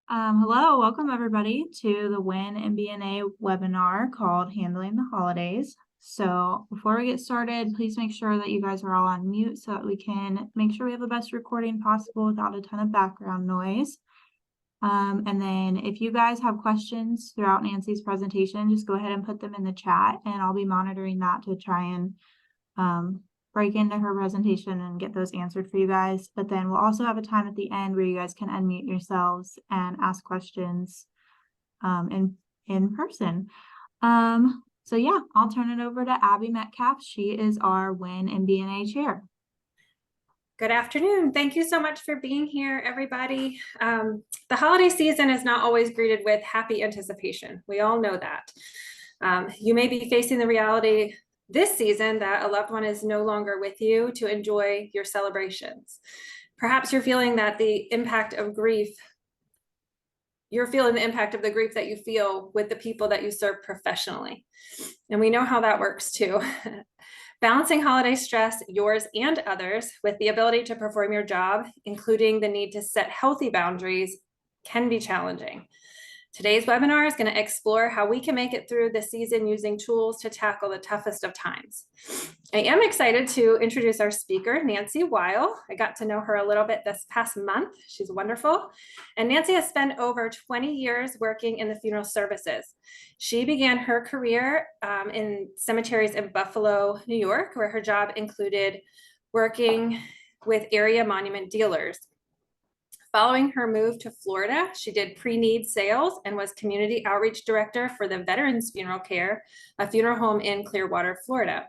Hello, welcome everybody to the WinMBNA webinar called Handling the Holidays. So before we get started, please make sure that you guys are all on mute so that we can make sure we have the best recording possible without a ton of background noise. And then if you guys have questions throughout Nancy's presentation, just go ahead and put them in the chat and I'll be monitoring that to try and break into her presentation and get those answered for you guys. But then we'll also have a time at the end where you guys can unmute yourselves and ask questions in person. So yeah, I'll turn it over to Abby Metcalf. She is our WinMBNA chair. Good afternoon. Thank you so much for being here, everybody. The holiday season is not always greeted with happy anticipation. We all know that. You may be facing the reality this season that a loved one is no longer with you to enjoy your celebrations. Perhaps you're feeling that the impact of grief, you're feeling the impact of the grief that you feel with the people that you serve professionally. And we know how that works too. Balancing holiday stress, yours and others, with the ability to perform your job, including the need to set healthy boundaries, can be challenging. Today's webinar is going to explore how we can make it through the season using tools to tackle the toughest of times. I am excited to introduce our speaker, Nancy Weil. I got to know her a little bit this past month. She's wonderful. And Nancy has spent over 20 years working in the funeral services. She began her career in cemeteries in Buffalo, New York, where her job included working with area monument dealers. Following her move to Florida, she did pre-need sales and was community outreach director for the Veterans Funeral Care, a funeral home in Clearwater, Florida.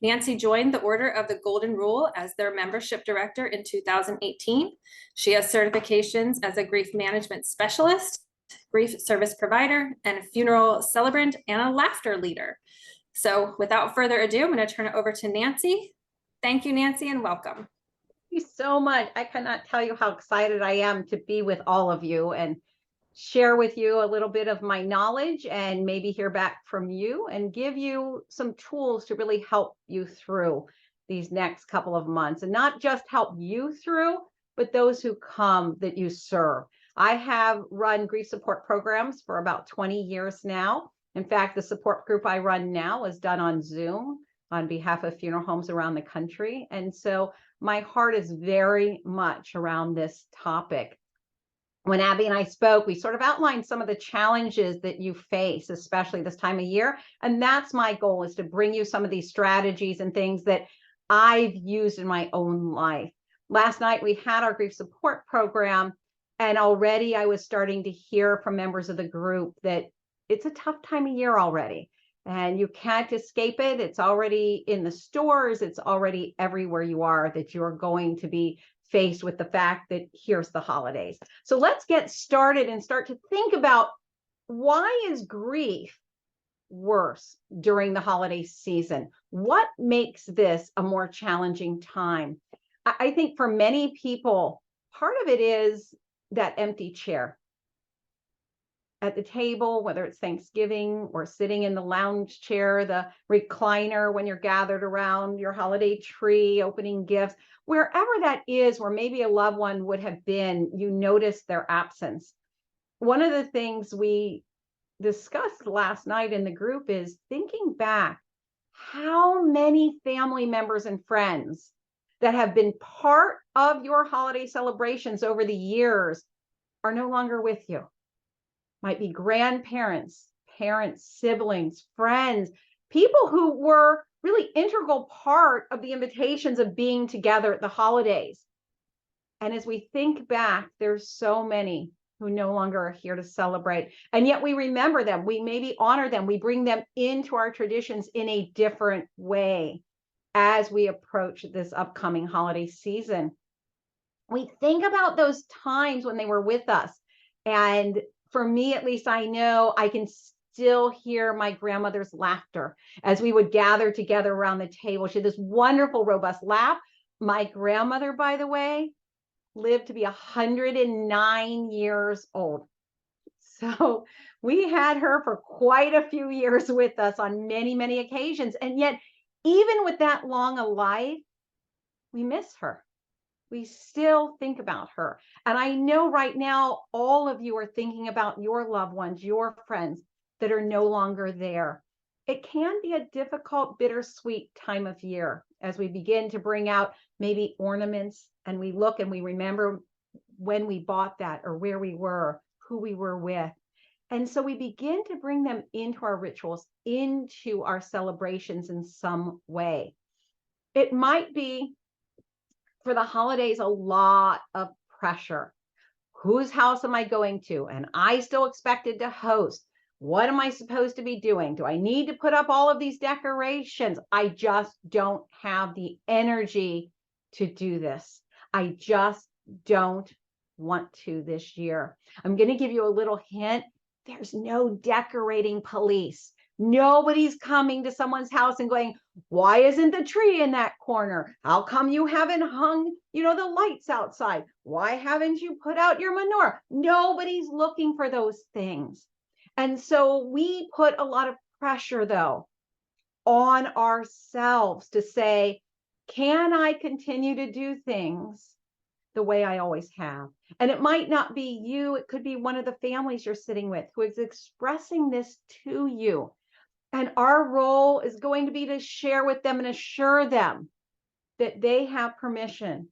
Nancy joined the Order of the Golden Rule as their membership director in 2018. She has certifications as a grief management specialist, grief service provider, and a funeral celebrant and a laughter leader. So without further ado, I'm going to turn it over to Nancy. Thank you, Nancy, and welcome. Thank you so much. I cannot tell you how excited I am to be with all of you and share with you a little bit of my knowledge and maybe hear back from you and give you some tools to really help you through these next couple of months, and not just help you through, but those who come that you serve. I have run grief support programs for about 20 years now. In fact, the support group I run now is done on Zoom on behalf of funeral homes around the country. And so my heart is very much around this topic. When Abby and I spoke, we sort of outlined some of the challenges that you face, especially this time of year. And that's my goal, is to bring you some of these strategies and things that I've used in my own life. Last night, we had our grief support program, and already I was starting to hear from members of the group that it's a tough time of year already. And you can't escape it. It's already in the stores. It's already everywhere you are, that you're going to be faced with the fact that here's the holidays. So let's get started and start to think about, why is grief worse during the holiday season? What makes this a more challenging time? I think for many people, part of it is that empty chair at the table, whether it's Thanksgiving or sitting in the lounge chair, the recliner when you're gathered around your holiday tree, opening gifts, wherever that is, where maybe a loved one would have been, you notice their absence. One of the things we discussed last night in the group is thinking back, how many family members and friends that have been part of your holiday celebrations over the years are no longer with you. Might be grandparents, parents, siblings, friends, people who were really integral part of the invitations of being together at the holidays. And as we think back, there's so many who no longer are here to celebrate. And yet we remember them. We maybe honor them. We bring them into our traditions in a different way as we approach this upcoming holiday season. We think about those times when they were with us. And for me, at least, I know I can still hear my grandmother's laughter as we would gather together around the table. She had this wonderful, robust laugh. My grandmother, by the way, lived to be 109 years old. So we had her for quite a few years with us on many, many occasions. And yet, even with that long a life, we miss her. We still think about her. And I know right now, all of you are thinking about your loved ones, your friends that are no longer there. It can be a difficult, bittersweet time of year as we begin to bring out maybe ornaments and we look and we remember when we bought that or where we were, who we were with. And so we begin to bring them into our rituals, into our celebrations in some way. It might be for the holidays a lot of pressure. Whose house am I going to? And I still expected to host. What am I supposed to be doing? Do I need to put up all of these decorations? I just don't have the energy to do this. I just don't want to this year. I'm going to give you a little hint. There's no decorating police. Nobody's coming to someone's house and going, why isn't the tree in that corner? How come you haven't hung, the lights outside? Why haven't you put out your menorah? Nobody's looking for those things. And so we put a lot of pressure, though, on ourselves to say, can I continue to do things the way I always have? And it might not be you. It could be one of the families you're sitting with who is expressing this to you. And our role is going to be to share with them and assure them that they have permission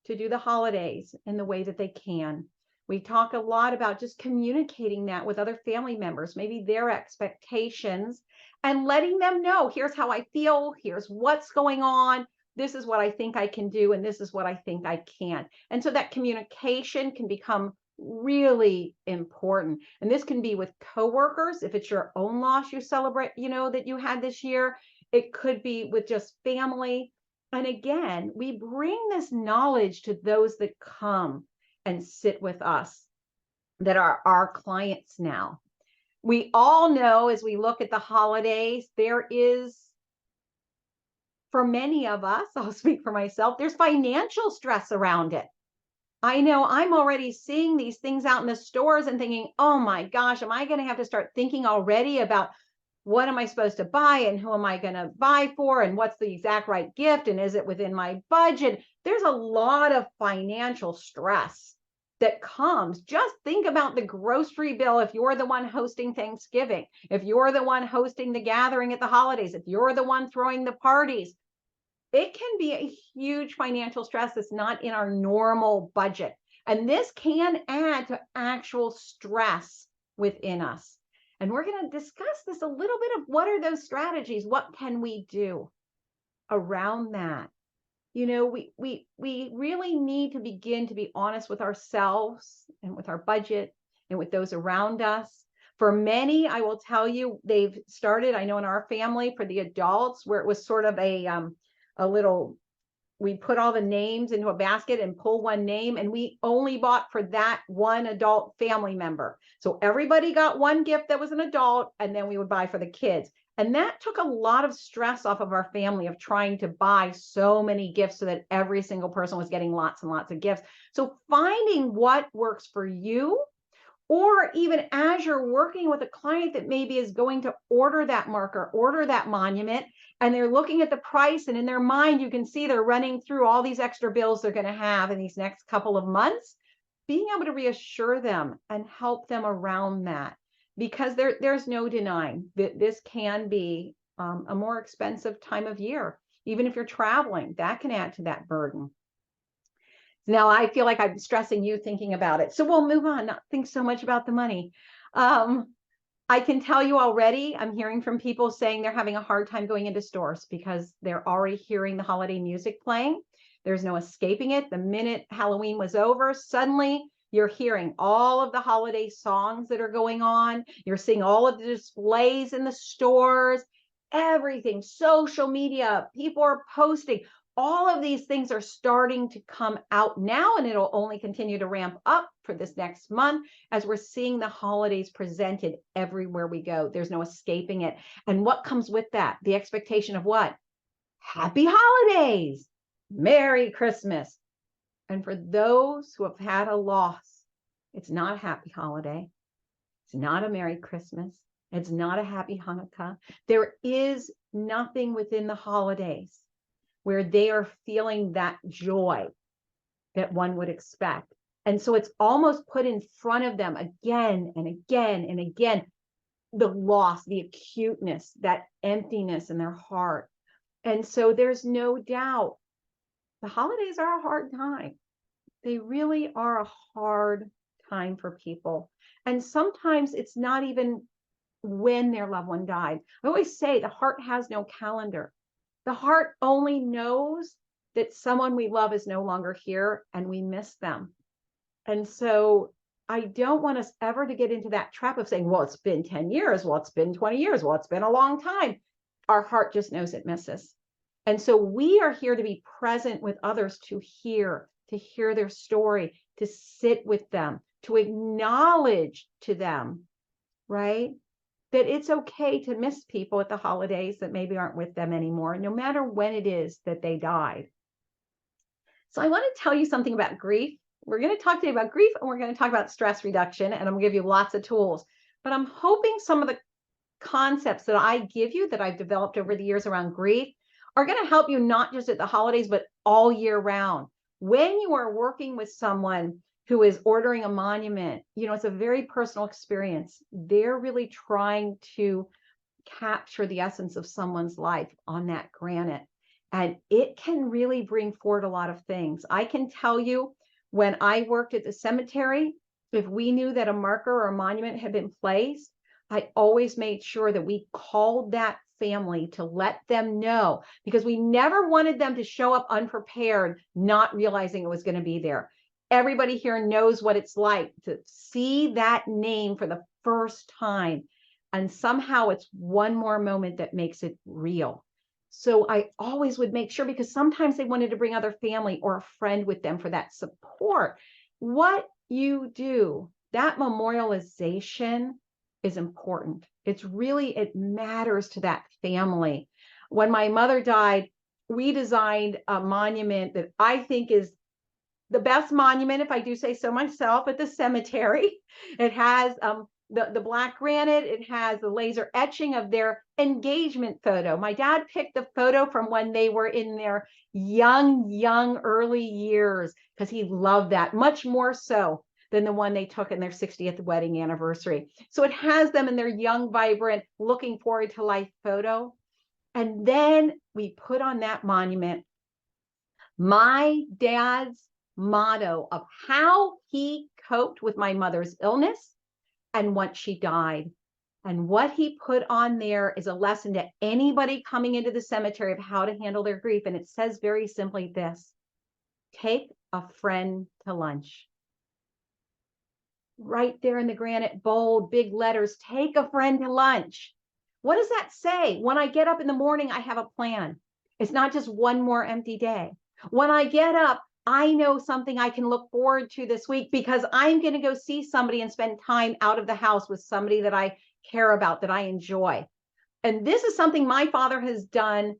to do the holidays in the way that they can. We talk a lot about just communicating that with other family members, maybe their expectations, and letting them know, here's how I feel, here's what's going on, this is what I think I can do, and this is what I think I can't. And so that communication can become really important. And this can be with coworkers. If it's your own loss you celebrate, that you had this year, it could be with just family. And again, we bring this knowledge to those that come and sit with us, that are our clients now. We all know as we look at the holidays, there is, for many of us, I'll speak for myself, there's financial stress around it. I know I'm already seeing these things out in the stores and thinking, oh my gosh, am I going to have to start thinking already about what am I supposed to buy and who am I going to buy for and what's the exact right gift and is it within my budget? There's a lot of financial stress that comes. Just think about the grocery bill if you're the one hosting Thanksgiving, if you're the one hosting the gathering at the holidays, if you're the one throwing the parties. It can be a huge financial stress that's not in our normal budget. And this can add to actual stress within us. And we're going to discuss this a little bit of what are those strategies? What can we do around that? We really need to begin to be honest with ourselves and with our budget and with those around us. For many, I will tell you, they've started, I know in our family, for the adults, where it was sort of a little, we put all the names into a basket and pull one name, and we only bought for that one adult family member. So everybody got one gift that was an adult, and then we would buy for the kids. And that took a lot of stress off of our family of trying to buy so many gifts so that every single person was getting lots and lots of gifts. So finding what works for you, or even as you're working with a client that maybe is going to order that marker, order that monument, and they're looking at the price, and in their mind, you can see they're running through all these extra bills they're going to have in these next couple of months, being able to reassure them and help them around that, because there's no denying that this can be a more expensive time of year. Even if you're traveling, that can add to that burden. Now I feel like I'm stressing you thinking about it. So we'll move on, not think so much about the money. I can tell you already, I'm hearing from people saying they're having a hard time going into stores because they're already hearing the holiday music playing. There's no escaping it. The minute Halloween was over, suddenly you're hearing all of the holiday songs that are going on. You're seeing all of the displays in the stores, everything, social media, people are posting. All of these things are starting to come out now, and it'll only continue to ramp up for this next month as we're seeing the holidays presented everywhere we go. There's no escaping it. And what comes with that? The expectation of what? Happy holidays, Merry Christmas. And for those who have had a loss, it's not a happy holiday. It's not a Merry Christmas. It's not a happy Hanukkah. There is nothing within the holidays where they are feeling that joy that one would expect. And so it's almost put in front of them again and again and again, the loss, the acuteness, that emptiness in their heart. And so there's no doubt the holidays are a hard time. They really are a hard time for people. And sometimes it's not even when their loved one died. I always say the heart has no calendar. The heart only knows that someone we love is no longer here and we miss them. And so I don't want us ever to get into that trap of saying, well, it's been 10 years. Well, it's been 20 years. Well, it's been a long time. Our heart just knows it misses. And so we are here to be present with others, to hear their story, to sit with them, to acknowledge to them, right? That it's okay to miss people at the holidays that maybe aren't with them anymore, no matter when it is that they died. So I want to tell you something about grief. We're going to talk today about grief, and we're going to talk about stress reduction, and I'm going to give you lots of tools. But I'm hoping some of the concepts that I give you that I've developed over the years around grief are going to help you not just at the holidays, but all year round. When you are working with someone who is ordering a monument, you know, it's a very personal experience. They're really trying to capture the essence of someone's life on that granite. And it can really bring forward a lot of things. I can tell you, when I worked at the cemetery, if we knew that a marker or a monument had been placed, I always made sure that we called that family to let them know, because we never wanted them to show up unprepared, not realizing it was going to be there. Everybody here knows what it's like to see that name for the first time. And somehow it's one more moment that makes it real. So I always would make sure, because sometimes they wanted to bring other family or a friend with them for that support. What you do, that memorialization is important. It matters to that family. When my mother died, we designed a monument that I think is the best monument, if I do say so myself, at the cemetery. It has the black granite. It has the laser etching of their engagement photo. My dad picked the photo from when they were in their young early years, because he loved that much more so than the one they took in their 60th wedding anniversary. So it has them in their young, vibrant, looking forward to life photo. And then we put on that monument my dad's motto of how he coped with my mother's illness and once she died. And what he put on there is a lesson to anybody coming into the cemetery of how to handle their grief. And it says very simply this: take a friend to lunch. Right there in the granite, bold, big letters, take a friend to lunch. What does that say? When I get up in the morning, I have a plan. It's not just one more empty day. When I get up, I know something I can look forward to this week, because I'm going to go see somebody and spend time out of the house with somebody that I care about, that I enjoy. And this is something my father has done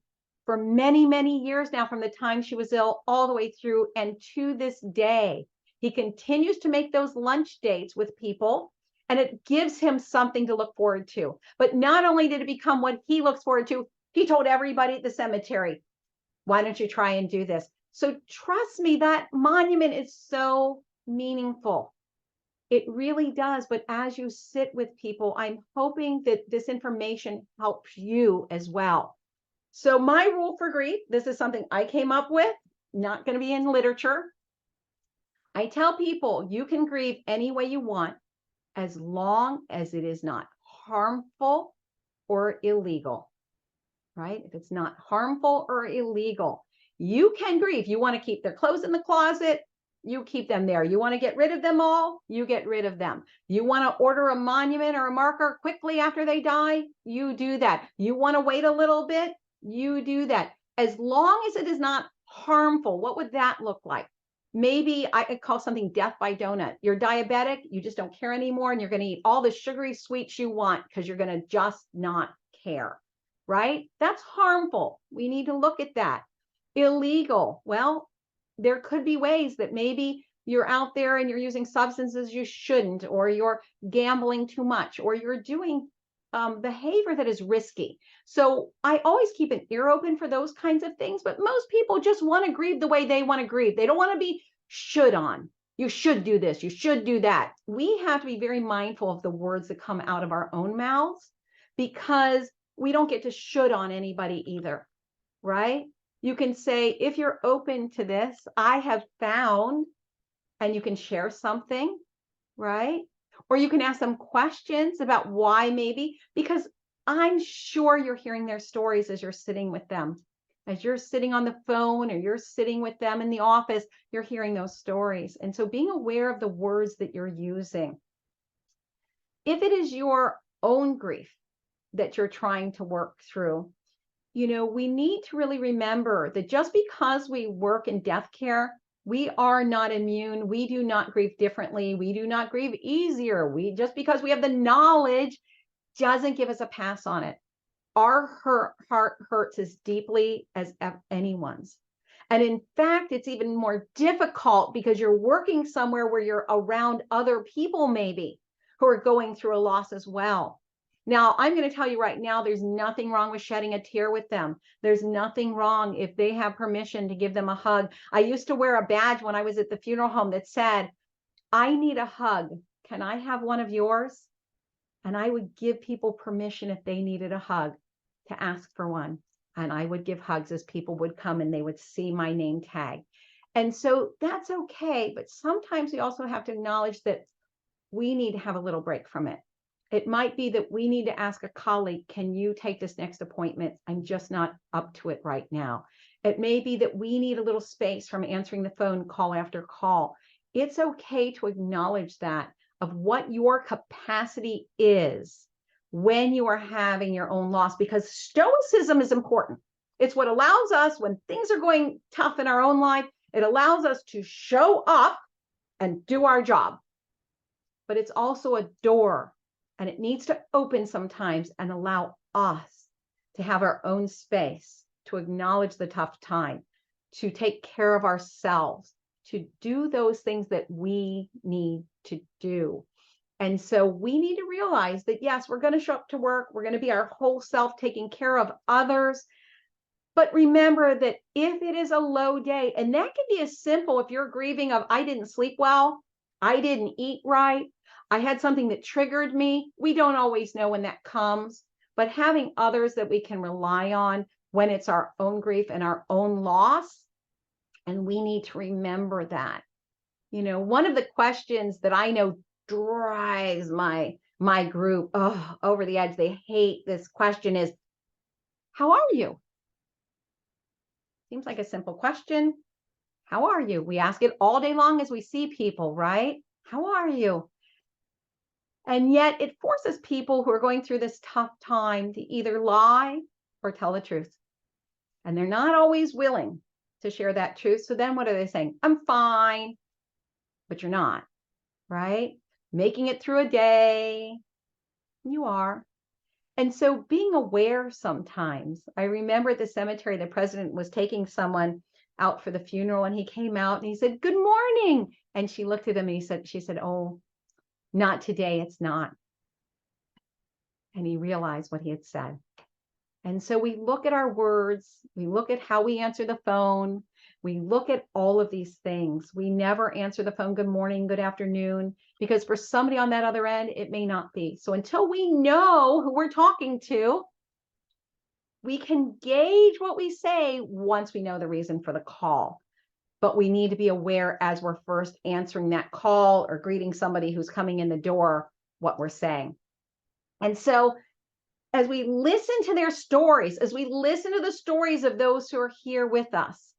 for many, many years now, from the time she was ill all the way through. And to this day, he continues to make those lunch dates with people, and it gives him something to look forward to. But not only did it become what he looks forward to, he told everybody at the cemetery, why don't you try and do this? So trust me, that monument is so meaningful. It really does. But as you sit with people, I'm hoping that this information helps you as well. So my rule for grief, this is something I came up with, not going to be in literature. I tell people you can grieve any way you want, as long as it is not harmful or illegal, right? If it's not harmful or illegal, you can grieve. You want to keep their clothes in the closet, you keep them there. You want to get rid of them all, you get rid of them. You want to order a monument or a marker quickly after they die, you do that. You want to wait a little bit, you do that. As long as it is not harmful. What would that look like? Maybe I could call something death by donut. You're diabetic, you just don't care anymore, and you're going to eat all the sugary sweets you want because you're going to just not care, right? That's harmful. We need to look at that. Illegal. Well, there could be ways that maybe you're out there and you're using substances you shouldn't, or you're gambling too much, or you're doing behavior that is risky. So I always keep an ear open for those kinds of things, but most people just want to grieve the way they want to grieve. They don't want to be should on. You should do this. You should do that. We have to be very mindful of the words that come out of our own mouths, because we don't get to should on anybody either, right? You can say, if you're open to this, I have found, and you can share something, right? Or you can ask them questions about why maybe, because I'm sure you're hearing their stories as you're sitting with them. As you're sitting on the phone or you're sitting with them in the office, you're hearing those stories. And so being aware of the words that you're using. If it is your own grief that you're trying to work through, we need to really remember that just because we work in death care, we are not immune. We do not grieve differently. We do not grieve easier. Just because we have the knowledge doesn't give us a pass on it. Our heart hurts as deeply as anyone's. And in fact, it's even more difficult because you're working somewhere where you're around other people maybe who are going through a loss as well. Now, I'm going to tell you right now, there's nothing wrong with shedding a tear with them. There's nothing wrong if they have permission to give them a hug. I used to wear a badge when I was at the funeral home that said, I need a hug. Can I have one of yours? And I would give people permission if they needed a hug to ask for one. And I would give hugs as people would come and they would see my name tag. And so that's okay. But sometimes we also have to acknowledge that we need to have a little break from it. It might be that we need to ask a colleague, can you take this next appointment? I'm just not up to it right now. It may be that we need a little space from answering the phone call after call. It's okay to acknowledge that of what your capacity is when you are having your own loss, because stoicism is important. It's what allows us, when things are going tough in our own life, it allows us to show up and do our job. But it's also a door, and it needs to open sometimes and allow us to have our own space, to acknowledge the tough time, to take care of ourselves, to do those things that we need to do. And so we need to realize that, yes, we're going to show up to work. We're going to be our whole self, taking care of others. But remember that if it is a low day, and that can be as simple if you're grieving of, I didn't sleep well, I didn't eat right, I had something that triggered me. We don't always know when that comes, but having others that we can rely on when it's our own grief and our own loss. And we need to remember that. One of the questions that I know drives my group over the edge, they hate this question, is, how are you? Seems like a simple question. How are you? We ask it all day long as we see people, right? How are you? And yet it forces people who are going through this tough time to either lie or tell the truth. And they're not always willing to share that truth. So then what are they saying? I'm fine, but you're not, right? Making it through a day, you are. And so being aware sometimes, I remember at the cemetery, the president was taking someone out for the funeral, and he came out and he said, good morning. And she looked at him and she said, oh, not today, it's not. And he realized what he had said. And so we look at our words, we look at how we answer the phone, we look at all of these things. We never answer the phone, good morning, good afternoon, because for somebody on that other end, it may not be. So until we know who we're talking to, we can gauge what we say once we know the reason for the call. But we need to be aware as we're first answering that call or greeting somebody who's coming in the door, what we're saying. And so as we listen to their stories, as we listen to the stories of those who are here with us,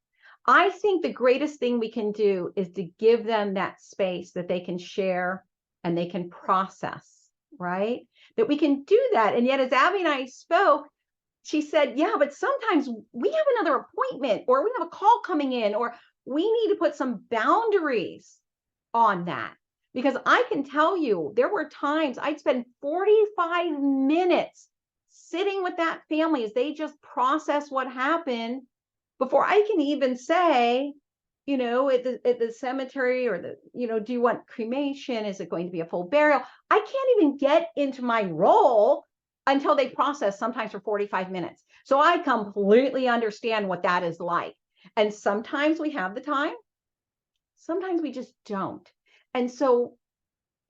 I think the greatest thing we can do is to give them that space that they can share and they can process, right? That we can do that. And yet, as Abby and I spoke, she said, yeah, but sometimes we have another appointment, or we have a call coming in, or we need to put some boundaries on that. Because I can tell you, there were times I'd spend 45 minutes sitting with that family as they just process what happened before I can even say, at the cemetery, or do you want cremation? Is it going to be a full burial? I can't even get into my role until they process, sometimes for 45 minutes. So I completely understand what that is like. And sometimes we have the time, Sometimes we just don't. And so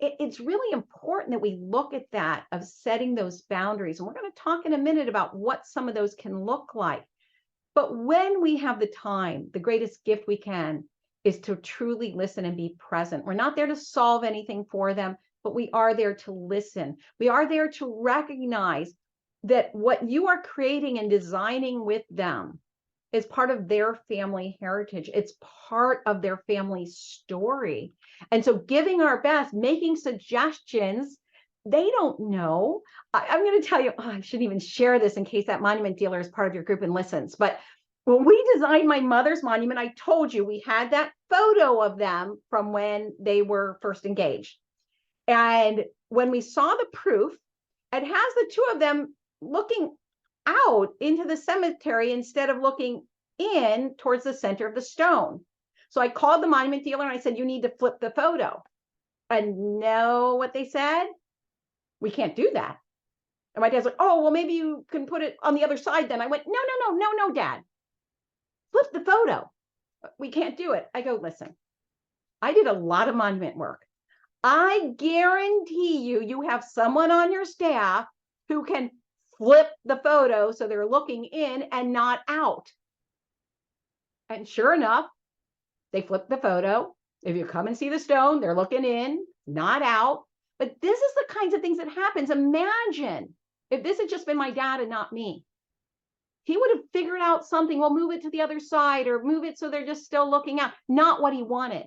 it's really important that we look at that, of setting those boundaries. And we're going to talk in a minute about what some of those can look like. But when we have the time, the greatest gift we can is to truly listen and be present. We're not there to solve anything for them, but we are there to listen. We are there to recognize that what you are creating and designing with them is part of their family heritage. It's part of their family story. And so giving our best, making suggestions, they don't know. I'm going to tell you, I shouldn't even share this in case that monument dealer is part of your group and listens. But when we designed my mother's monument, I told you we had that photo of them from when they were first engaged. And when we saw the proof, it has the two of them looking out into the cemetery instead of looking in towards the center of the stone. So I called the monument dealer and I said, you need to flip the photo. And know what they said? We can't do that. And my dad's like, oh, well, maybe you can put it on the other side then. I went, no, Dad. Flip the photo. We can't do it. I go, listen, I did a lot of monument work. I guarantee you, you have someone on your staff who can flip the photo so they're looking in and not out. And sure enough, they flipped the photo. If you come and see the stone, they're looking in, not out. But this is the kinds of things that happens. Imagine if this had just been my dad and not me. He would have figured out something. We'll move it to the other side or move it so they're just still looking out. Not what he wanted.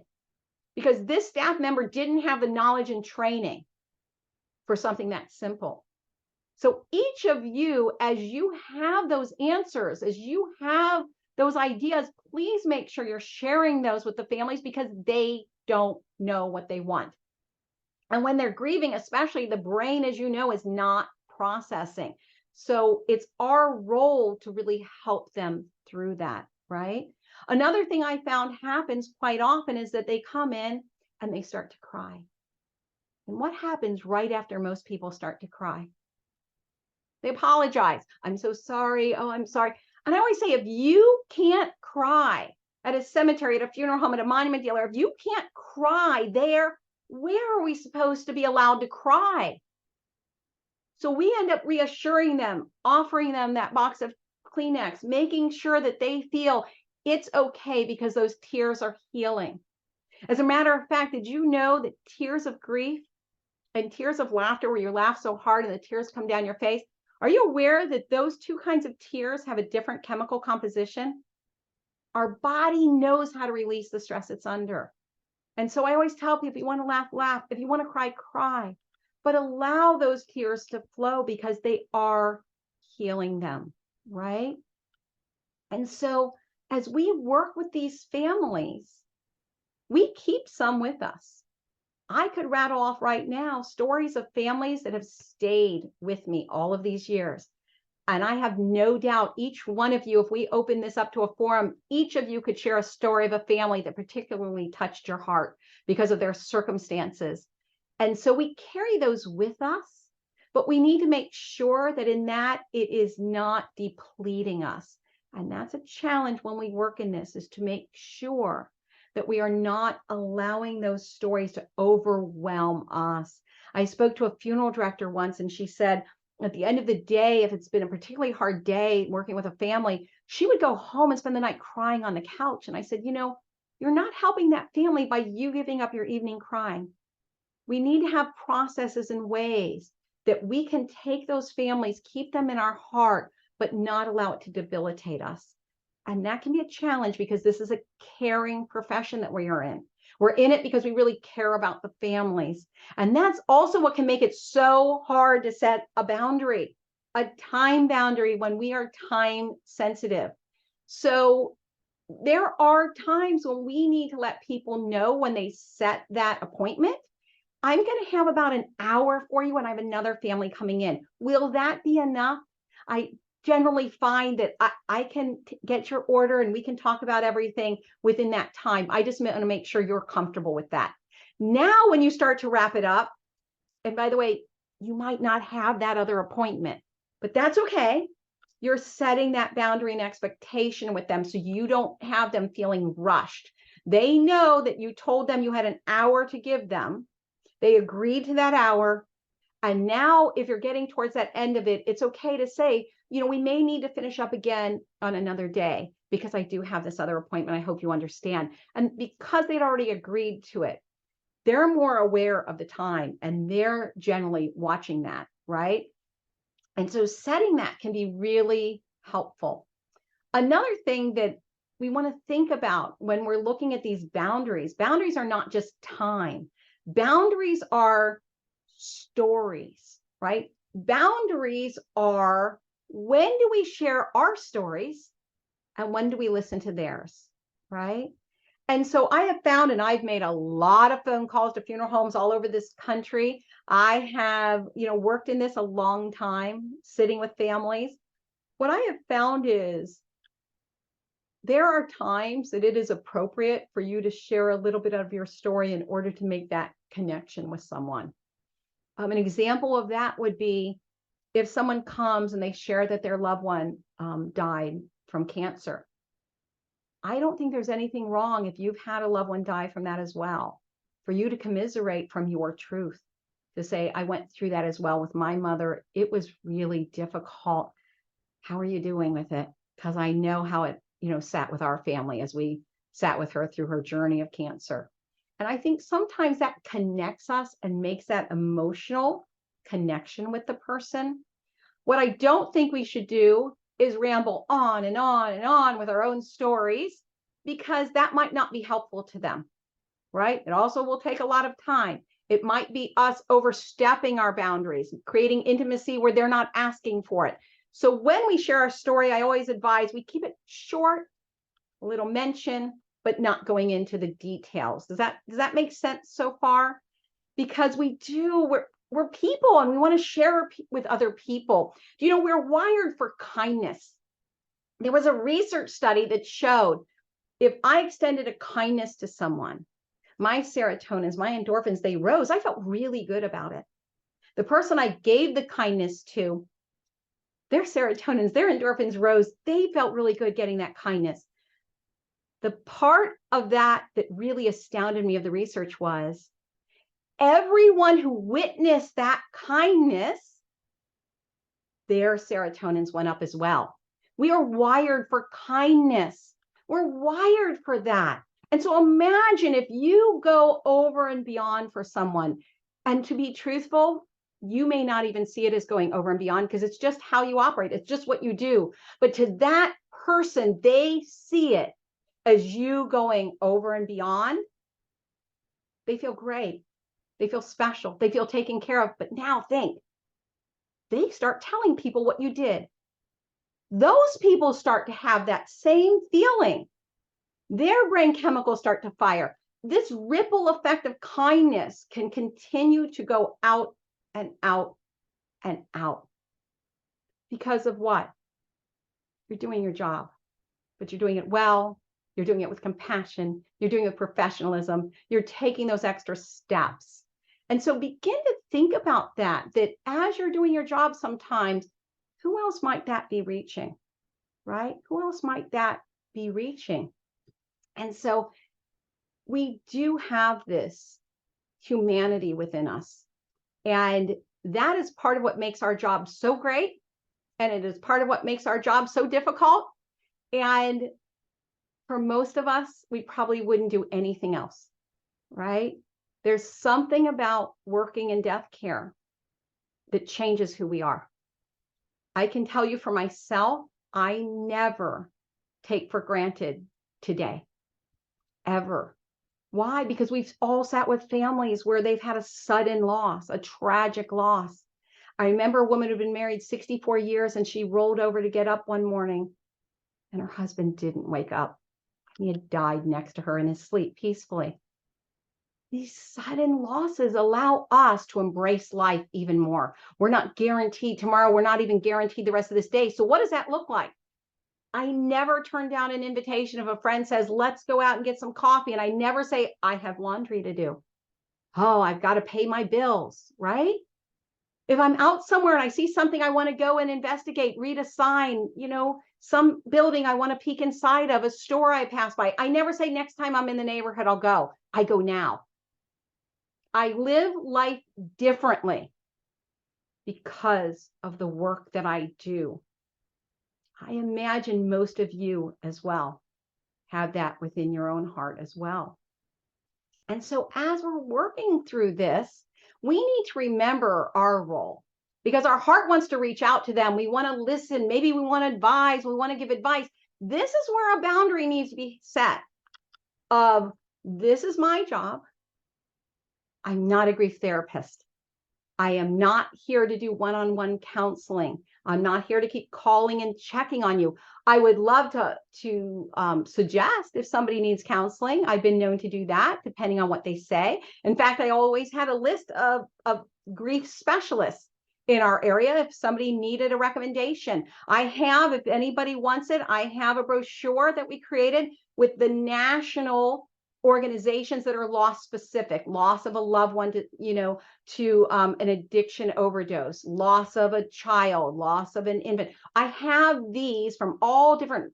Because this staff member didn't have the knowledge and training for something that simple. So each of you, as you have those answers, as you have those ideas, please make sure you're sharing those with the families because they don't know what they want. And when they're grieving, especially, the brain, as you know, is not processing. So it's our role to really help them through that, right? Another thing I found happens quite often is that they come in and they start to cry. And what happens right after most people start to cry? They apologize. I'm so sorry. Oh, I'm sorry. And I always say, if you can't cry at a cemetery, at a funeral home, at a monument dealer, if you can't cry there, where are we supposed to be allowed to cry? So we end up reassuring them, offering them that box of Kleenex, making sure that they feel it's okay because those tears are healing. As a matter of fact, did you know that tears of grief and tears of laughter, where you laugh so hard and the tears come down your face, are you aware that those two kinds of tears have a different chemical composition? Our body knows how to release the stress it's under. And so I always tell people, if you want to laugh, laugh. If you want to cry, cry. But allow those tears to flow because they are healing them, right? And so as we work with these families, we keep some with us. I could rattle off right now stories of families that have stayed with me all of these years. And I have no doubt each one of you, if we open this up to a forum, each of you could share a story of a family that particularly touched your heart because of their circumstances. And so we carry those with us, but we need to make sure that in that it is not depleting us. And that's a challenge when we work in this, is to make sure that we are not allowing those stories to overwhelm us. I spoke to a funeral director once, and she said, at the end of the day, if it's been a particularly hard day working with a family, she would go home and spend the night crying on the couch. And I said, you know, you're not helping that family by you giving up your evening crying. We need to have processes and ways that we can take those families, keep them in our heart, but not allow it to debilitate us. And that can be a challenge because this is a caring profession that we are in. We're in it because we really care about the families. And that's also what can make it so hard to set a boundary, a time boundary when we are time sensitive. So there are times when we need to let people know when they set that appointment, I'm going to have about an hour for you and I have another family coming in. Will that be enough? I generally find that I can get your order and we can talk about everything within that time. I just want to make sure you're comfortable with that. Now, when you start to wrap it up, and by the way, you might not have that other appointment, but that's okay. You're setting that boundary and expectation with them so you don't have them feeling rushed. They know that you told them you had an hour to give them. They agreed to that hour. And now if you're getting towards that end of it, it's okay to say, we may need to finish up again on another day because I do have this other appointment. I hope you understand. And because they'd already agreed to it, they're more aware of the time and they're generally watching that, right? And so setting that can be really helpful. Another thing that we want to think about when we're looking at these boundaries are not just time. Boundaries are stories, right? Boundaries are, when do we share our stories and when do we listen to theirs, right? And so I have found, and I've made a lot of phone calls to funeral homes all over this country. I have, worked in this a long time, sitting with families. What I have found is there are times that it is appropriate for you to share a little bit of your story in order to make that connection with someone. An example of that would be if someone comes and they share that their loved one died from cancer. I don't think there's anything wrong if you've had a loved one die from that as well, for you to commiserate from your truth, to say, I went through that as well with my mother. It was really difficult. How are you doing with it? Because I know how it, sat with our family as we sat with her through her journey of cancer. And I think sometimes that connects us and makes that emotional connection with the person. What I don't think we should do is ramble on and on and on with our own stories, because that might not be helpful to them, right? It also will take a lot of time. It might be us overstepping our boundaries, creating intimacy where they're not asking for it. So when we share our story, I always advise we keep it short, a little mention, but not going into the details. Does that make sense so far? Because we're people and we want to share with other people. We're wired for kindness. There was a research study that showed if I extended a kindness to someone, my serotonins, my endorphins, they rose. I felt really good about it. The person I gave the kindness to, their serotonins, their endorphins rose. They felt really good getting that kindness. The part of that really astounded me of the research was everyone who witnessed that kindness, their serotonins went up as well. We are wired for kindness. We're wired for that. And so imagine if you go over and beyond for someone, and to be truthful, you may not even see it as going over and beyond because it's just how you operate. It's just what you do. But to that person, they see it as you going over and beyond. They feel great. They feel special. They feel taken care of. But now think, they start telling people what you did. Those people start to have that same feeling. Their brain chemicals start to fire. This ripple effect of kindness can continue to go out and out and out. Because of what? You're doing your job, but you're doing it well. You're doing it with compassion. You're doing it with professionalism. You're taking those extra steps. And so begin to think about that as you're doing your job sometimes, who else might that be reaching, right? Who else might that be reaching? And so we do have this humanity within us. And that is part of what makes our job so great. And it is part of what makes our job so difficult. And for most of us, we probably wouldn't do anything else, right? There's something about working in death care that changes who we are. I can tell you for myself, I never take for granted today, ever. Why? Because we've all sat with families where they've had a sudden loss, a tragic loss. I remember a woman who'd been married 64 years and she rolled over to get up one morning and her husband didn't wake up. He had died next to her in his sleep peacefully. These sudden losses allow us to embrace life even more. We're not guaranteed tomorrow. We're not even guaranteed the rest of this day. So what does that look like? I never turn down an invitation if a friend says, let's go out and get some coffee. And I never say, I have laundry to do. Oh, I've got to pay my bills, right? If I'm out somewhere and I see something I want to go and investigate, read a sign, some building I want to peek inside of, a store I pass by, I never say next time I'm in the neighborhood, I'll go. I go now. I live life differently because of the work that I do. I imagine most of you as well have that within your own heart as well. And so as we're working through this, we need to remember our role, because our heart wants to reach out to them. We want to listen. Maybe we want to advise. We want to give advice. This is where a boundary needs to be set of, this is my job. I'm not a grief therapist. I am not here to do one-on-one counseling. I'm not here to keep calling and checking on you. I would love to suggest if somebody needs counseling. I've been known to do that depending on what they say. In fact, I always had a list of grief specialists in our area if somebody needed a recommendation. I have, if anybody wants it, I have a brochure that we created with the national organizations that are loss specific, loss of a loved one to an addiction overdose, loss of a child, loss of an infant. I have these from all different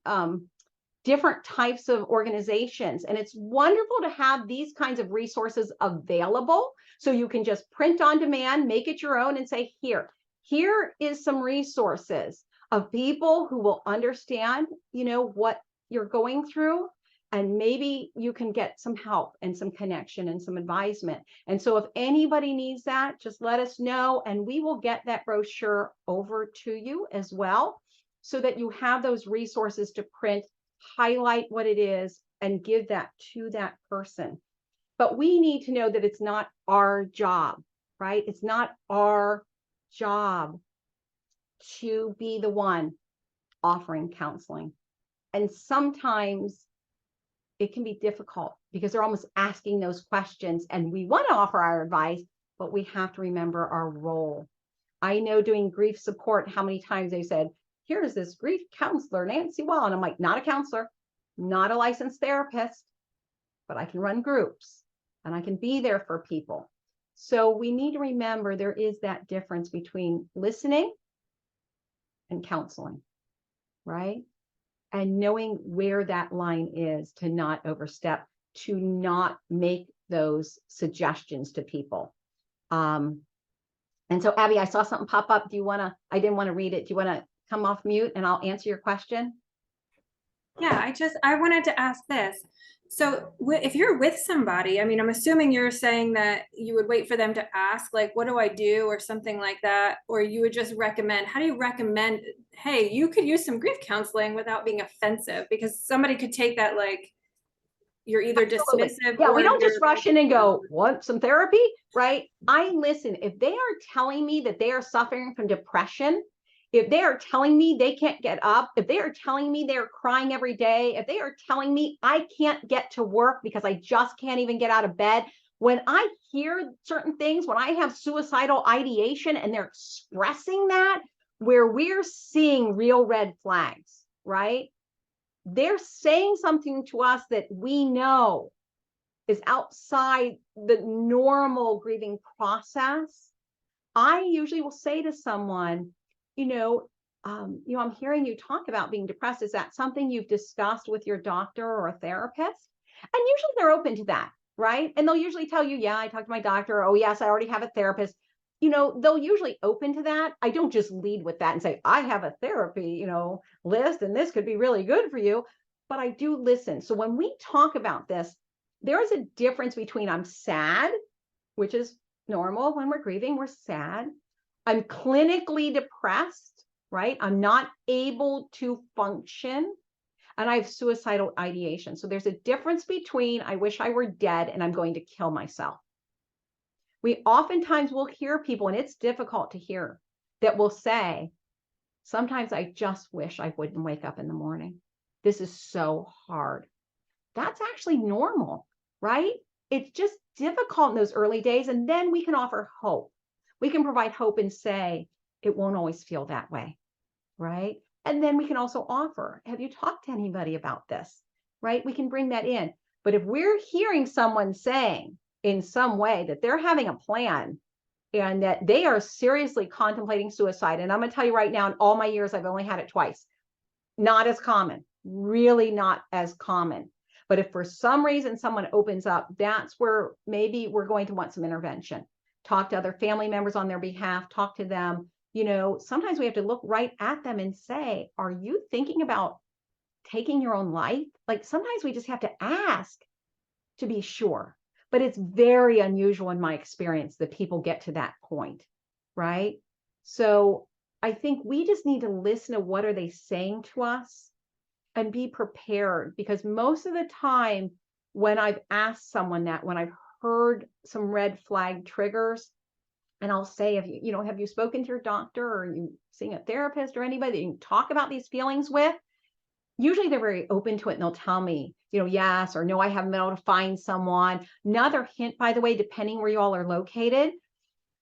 types of organizations, and it's wonderful to have these kinds of resources available, so you can just print on demand, make it your own, and say, here is some resources of people who will understand what you're going through. And maybe you can get some help and some connection and some advisement. And so if anybody needs that, just let us know, and we will get that brochure over to you as well, so that you have those resources to print, highlight what it is, and give that to that person. But we need to know that it's not our job, right? It's not our job to be the one offering counseling. And sometimes it can be difficult because they're almost asking those questions, and we want to offer our advice, but we have to remember our role. I know doing grief support, how many times they said, here's this grief counselor, Nancy Wall. And I'm like, not a counselor, not a licensed therapist, but I can run groups and I can be there for people. So we need to remember there is that difference between listening and counseling, right? And knowing where that line is, to not overstep, to not make those suggestions to people. And so, Abby, I saw something pop up. I didn't want to read it. Do you want to come off mute and I'll answer your question? Yeah, I wanted to ask this. So if you're with somebody, I mean, I'm assuming you're saying that you would wait for them to ask, like, what do I do, or something like that, or you would just recommend, how do you recommend, hey, you could use some grief counseling without being offensive? Because somebody could take that like you're either dismissive. Yeah, or we don't just rush in and go, like, want some therapy, right? I listen. If they are telling me that they are suffering from depression, if they are telling me they can't get up, if they are telling me they're crying every day, if they are telling me I can't get to work because I just can't even get out of bed, when I hear certain things, when I have suicidal ideation and they're expressing that, where we're seeing real red flags, right? They're saying something to us that we know is outside the normal grieving process. I usually will say to someone, I'm hearing you talk about being depressed. Is that something you've discussed with your doctor or a therapist? And usually they're open to that, right? And they'll usually tell you, yeah, I talked to my doctor. Oh, yes, I already have a therapist. They'll usually open to that. I don't just lead with that and say, I have a therapy, list, and this could be really good for you. But I do listen. So when we talk about this, there is a difference between I'm sad, which is normal when we're grieving, we're sad. I'm clinically depressed, right? I'm not able to function, and I have suicidal ideation. So there's a difference between I wish I were dead and I'm going to kill myself. We oftentimes will hear people, and it's difficult to hear, that will say, sometimes I just wish I wouldn't wake up in the morning. This is so hard. That's actually normal, right? It's just difficult in those early days. And then we can offer hope. We can provide hope and say, it won't always feel that way, right? And then we can also offer, have you talked to anybody about this, right? We can bring that in. But if we're hearing someone saying in some way that they're having a plan and that they are seriously contemplating suicide. And I'm going to tell you right now, in all my years, I've only had it twice. Not as common, really not as common. But if for some reason someone opens up, that's where maybe we're going to want some intervention. Talk to other family members on their behalf, talk to them. You know, sometimes we have to look right at them and say, are you thinking about taking your own life? Like sometimes we just have to ask to be sure. But it's very unusual in my experience that people get to that point, right? So I think we just need to listen to what are they saying to us and be prepared, because most of the time when I've asked someone that, when I've heard some red flag triggers, and I'll say, have you spoken to your doctor, or are you seeing a therapist or anybody that you can talk about these feelings with? Usually they're very open to it and they'll tell me, yes or no, I haven't been able to find someone. Another hint, by the way, depending where you all are located,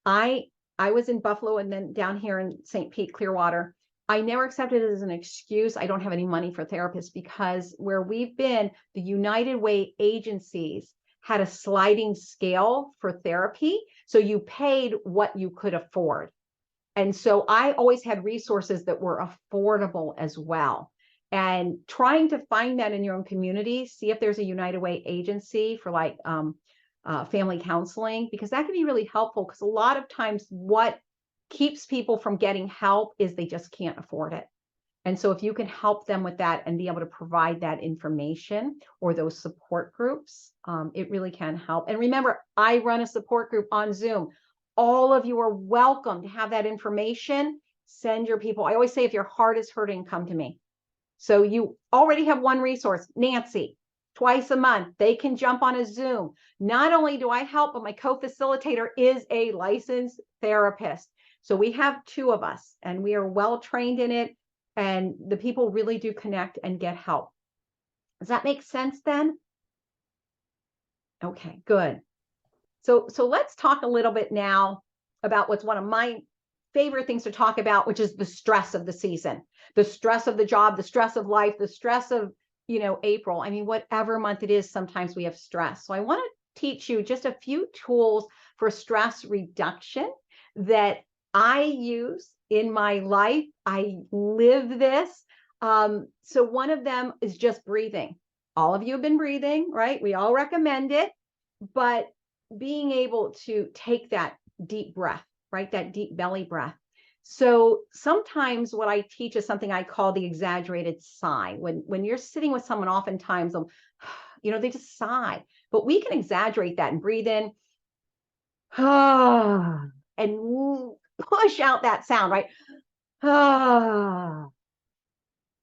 I was in Buffalo and then down here in St. Pete, Clearwater. I never accepted it as an excuse. I don't have any money for therapists, because where we've been, the United Way agencies had a sliding scale for therapy. So you paid what you could afford. And so I always had resources that were affordable as well. And trying to find that in your own community, see if there's a United Way agency for like family counseling, because that can be really helpful. Because a lot of times what keeps people from getting help is they just can't afford it. And so if you can help them with that and be able to provide that information or those support groups, it really can help. And remember, I run a support group on Zoom. All of you are welcome to have that information. Send your people. I always say, if your heart is hurting, come to me. So you already have one resource, Nancy, twice a month. They can jump on a Zoom. Not only do I help, but my co-facilitator is a licensed therapist. So we have two of us and we are well trained in it. And the people really do connect and get help. Does that make sense then? Okay, good. So let's talk a little bit now about what's one of my favorite things to talk about, which is the stress of the season, the stress of the job, the stress of life, the stress of, April. I mean, whatever month it is, sometimes we have stress. So I want to teach you just a few tools for stress reduction that I use in my life. I live this. So one of them is just breathing. All of you have been breathing, right? We all recommend it, but being able to take that deep breath, right? That deep belly breath. So sometimes what I teach is something I call the exaggerated sigh. When you're sitting with someone, oftentimes, they just sigh, but we can exaggerate that and breathe in and push out that sound, right?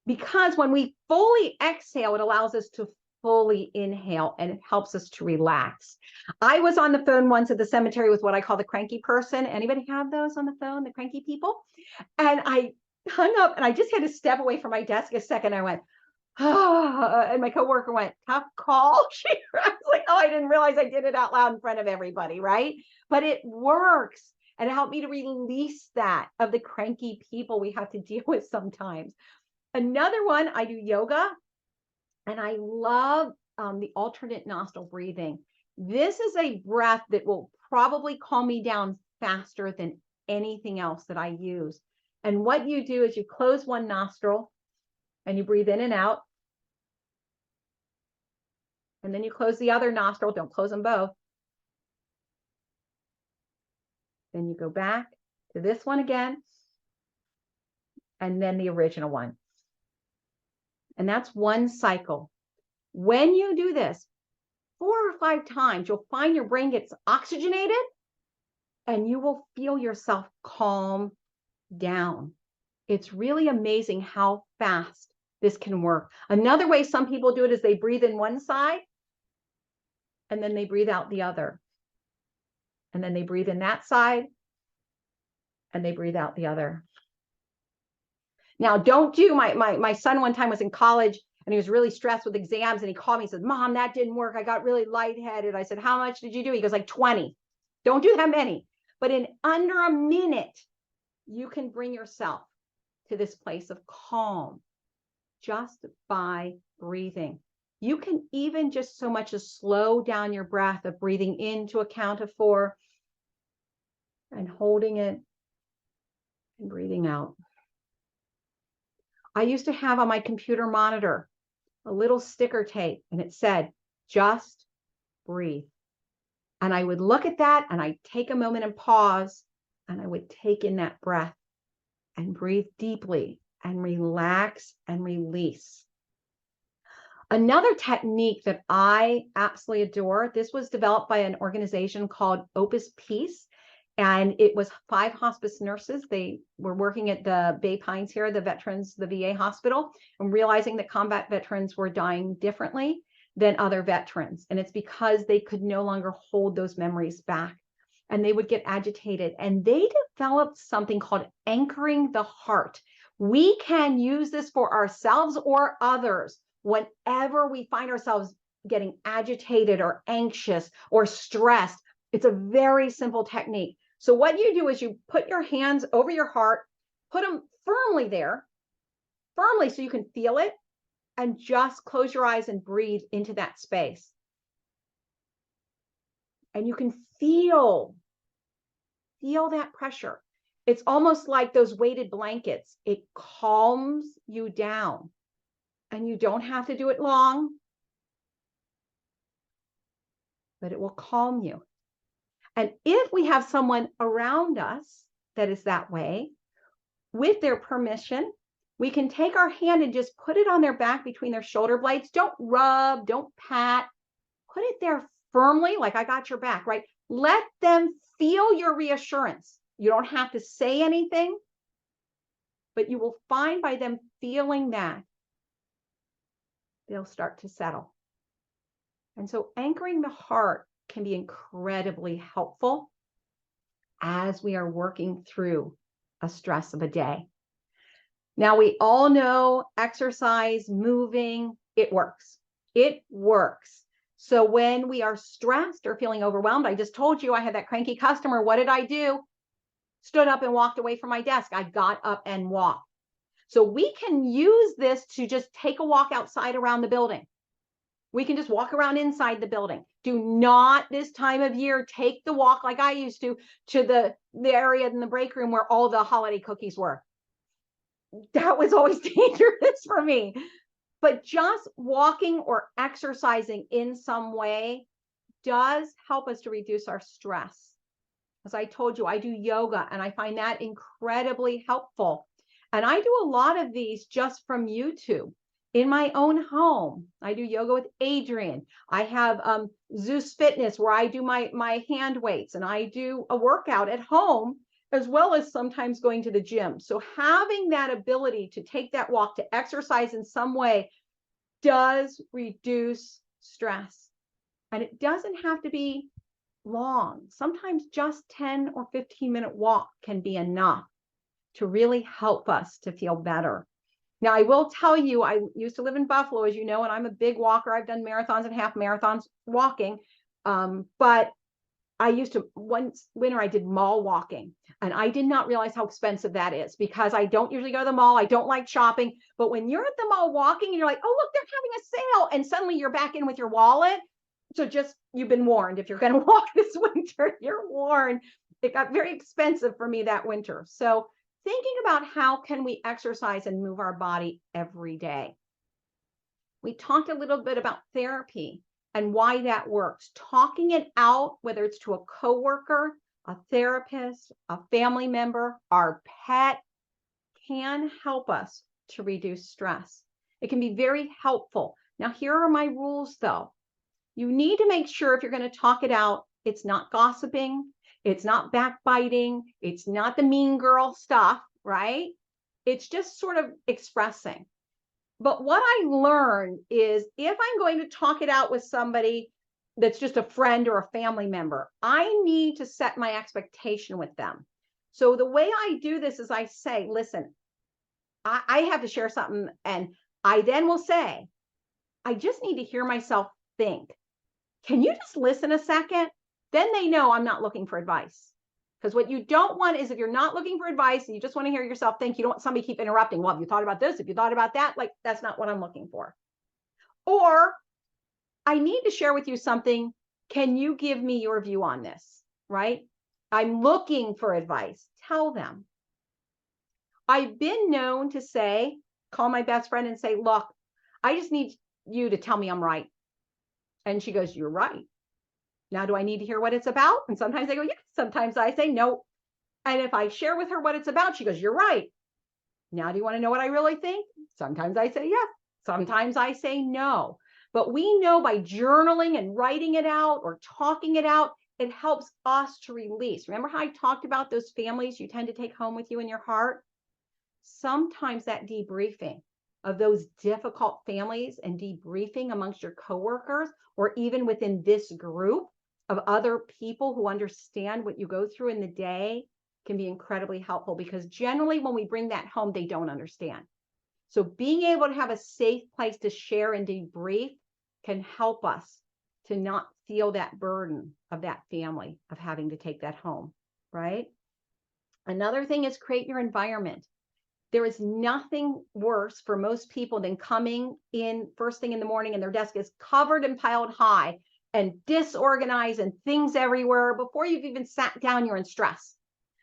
Because when we fully exhale, it allows us to fully inhale and it helps us to relax. I was on the phone once at the cemetery with what I call the cranky person. Anybody have those on the phone, the cranky people? And I hung up and I just had to step away from my desk a second. I went, and my coworker went, tough call. I was like, oh, I didn't realize I did it out loud in front of everybody, right? But it works. And it helped me to release that of the cranky people we have to deal with sometimes. Another one, I do yoga, and I love the alternate nostril breathing. This is a breath that will probably calm me down faster than anything else that I use. And what you do is you close one nostril and you breathe in and out. And then you close the other nostril. Don't close them both. Then you go back to this one again. And then the original one. And that's one cycle. When you do this 4 or 5 times, you'll find your brain gets oxygenated and you will feel yourself calm down. It's really amazing how fast this can work. Another way some people do it is they breathe in one side and then they breathe out the other. And then they breathe in that side and they breathe out the other. Now, don't do my son one time was in college and he was really stressed with exams and he called me and said, Mom, that didn't work. I got really lightheaded. I said, how much did you do? He goes, like 20. Don't do that many. But in under a minute, you can bring yourself to this place of calm just by breathing. You can even just so much as slow down your breath of breathing in to a count of 4 and holding it and breathing out. I used to have on my computer monitor a little sticker tape, and it said, just breathe. And I would look at that and I'd take a moment and pause, and I would take in that breath and breathe deeply and relax and release. Another technique that I absolutely adore, this was developed by an organization called Opus Peace, and it was 5 hospice nurses. They were working at the Bay Pines here, the VA hospital, and realizing that combat veterans were dying differently than other veterans. And it's because they could no longer hold those memories back, and they would get agitated. And they developed something called anchoring the heart. We can use this for ourselves or others whenever we find ourselves getting agitated or anxious or stressed. It's a very simple technique. So what you do is you put your hands over your heart, put them firmly there, firmly so you can feel it, and just close your eyes and breathe into that space. And you can feel that pressure. It's almost like those weighted blankets. It calms you down. And you don't have to do it long, but it will calm you. And if we have someone around us that is that way, with their permission, we can take our hand and just put it on their back between their shoulder blades. Don't rub, don't pat. Put it there firmly, like I got your back, right? Let them feel your reassurance. You don't have to say anything, but you will find by them feeling that, they'll start to settle. And so anchoring the heart can be incredibly helpful as we are working through a stress of a day. Now, we all know exercise, moving, it works. It works. So when we are stressed or feeling overwhelmed, I just told you I had that cranky customer. What did I do? Stood up and walked away from my desk. I got up and walked. So we can use this to just take a walk outside around the building. We can just walk around inside the building. Do not this time of year take the walk like I used to the area in the break room where all the holiday cookies were. That was always dangerous for me. But just walking or exercising in some way does help us to reduce our stress. As I told you, I do yoga, and I find that incredibly helpful. And I do a lot of these just from YouTube. In my own home, I do yoga with Adrian. I have Zeus Fitness where I do my hand weights, and I do a workout at home as well as sometimes going to the gym. So having that ability to take that walk, to exercise in some way, does reduce stress. And it doesn't have to be long. Sometimes just 10 or 15-minute walk can be enough to really help us to feel better. Now, I will tell you, I used to live in Buffalo, as you know, and I'm a big walker. I've done marathons and half marathons walking. But I used to, one winter, I did mall walking, and I did not realize how expensive that is because I don't usually go to the mall. I don't like shopping. But when you're at the mall walking and you're like, oh, look, they're having a sale, and suddenly you're back in with your wallet. So just, you've been warned. If you're going to walk this winter, you're warned. It got very expensive for me that winter. So thinking about how can we exercise and move our body every day. We talked a little bit about therapy and why that works. Talking it out, whether it's to a coworker, a therapist, a family member, our pet, can help us to reduce stress. It can be very helpful. Now, here are my rules, though. You need to make sure if you're going to talk it out, it's not gossiping, it's not backbiting, it's not the mean girl stuff, right? It's just sort of expressing. But what I learned is if I'm going to talk it out with somebody that's just a friend or a family member, I need to set my expectation with them. So the way I do this is I say, listen, I have to share something, and I then will say, I just need to hear myself think. Can you just listen a second? Then they know I'm not looking for advice. Because what you don't want is if you're not looking for advice and you just want to hear yourself think, you don't want somebody keep interrupting. Well, have you thought about this? Have you thought about that? Like, that's not what I'm looking for. Or I need to share with you something. Can you give me your view on this? Right? I'm looking for advice. Tell them. I've been known to say, call my best friend and say, look, I just need you to tell me I'm right. And she goes, you're right. Now, do I need to hear what it's about? And sometimes I go, yes. Sometimes I say, no. And if I share with her what it's about, she goes, you're right. Now, do you want to know what I really think? Sometimes I say yes. Sometimes I say no. But we know by journaling and writing it out or talking it out, it helps us to release. Remember how I talked about those families you tend to take home with you in your heart? Sometimes that debriefing of those difficult families and debriefing amongst your coworkers, or even within this group of other people who understand what you go through in the day, can be incredibly helpful, because generally when we bring that home, they don't understand. So being able to have a safe place to share and debrief can help us to not feel that burden of that family of having to take that home, right? Another thing is create your environment. There is nothing worse for most people than coming in first thing in the morning and their desk is covered and piled high and disorganized and things everywhere. Before you've even sat down, you're in stress.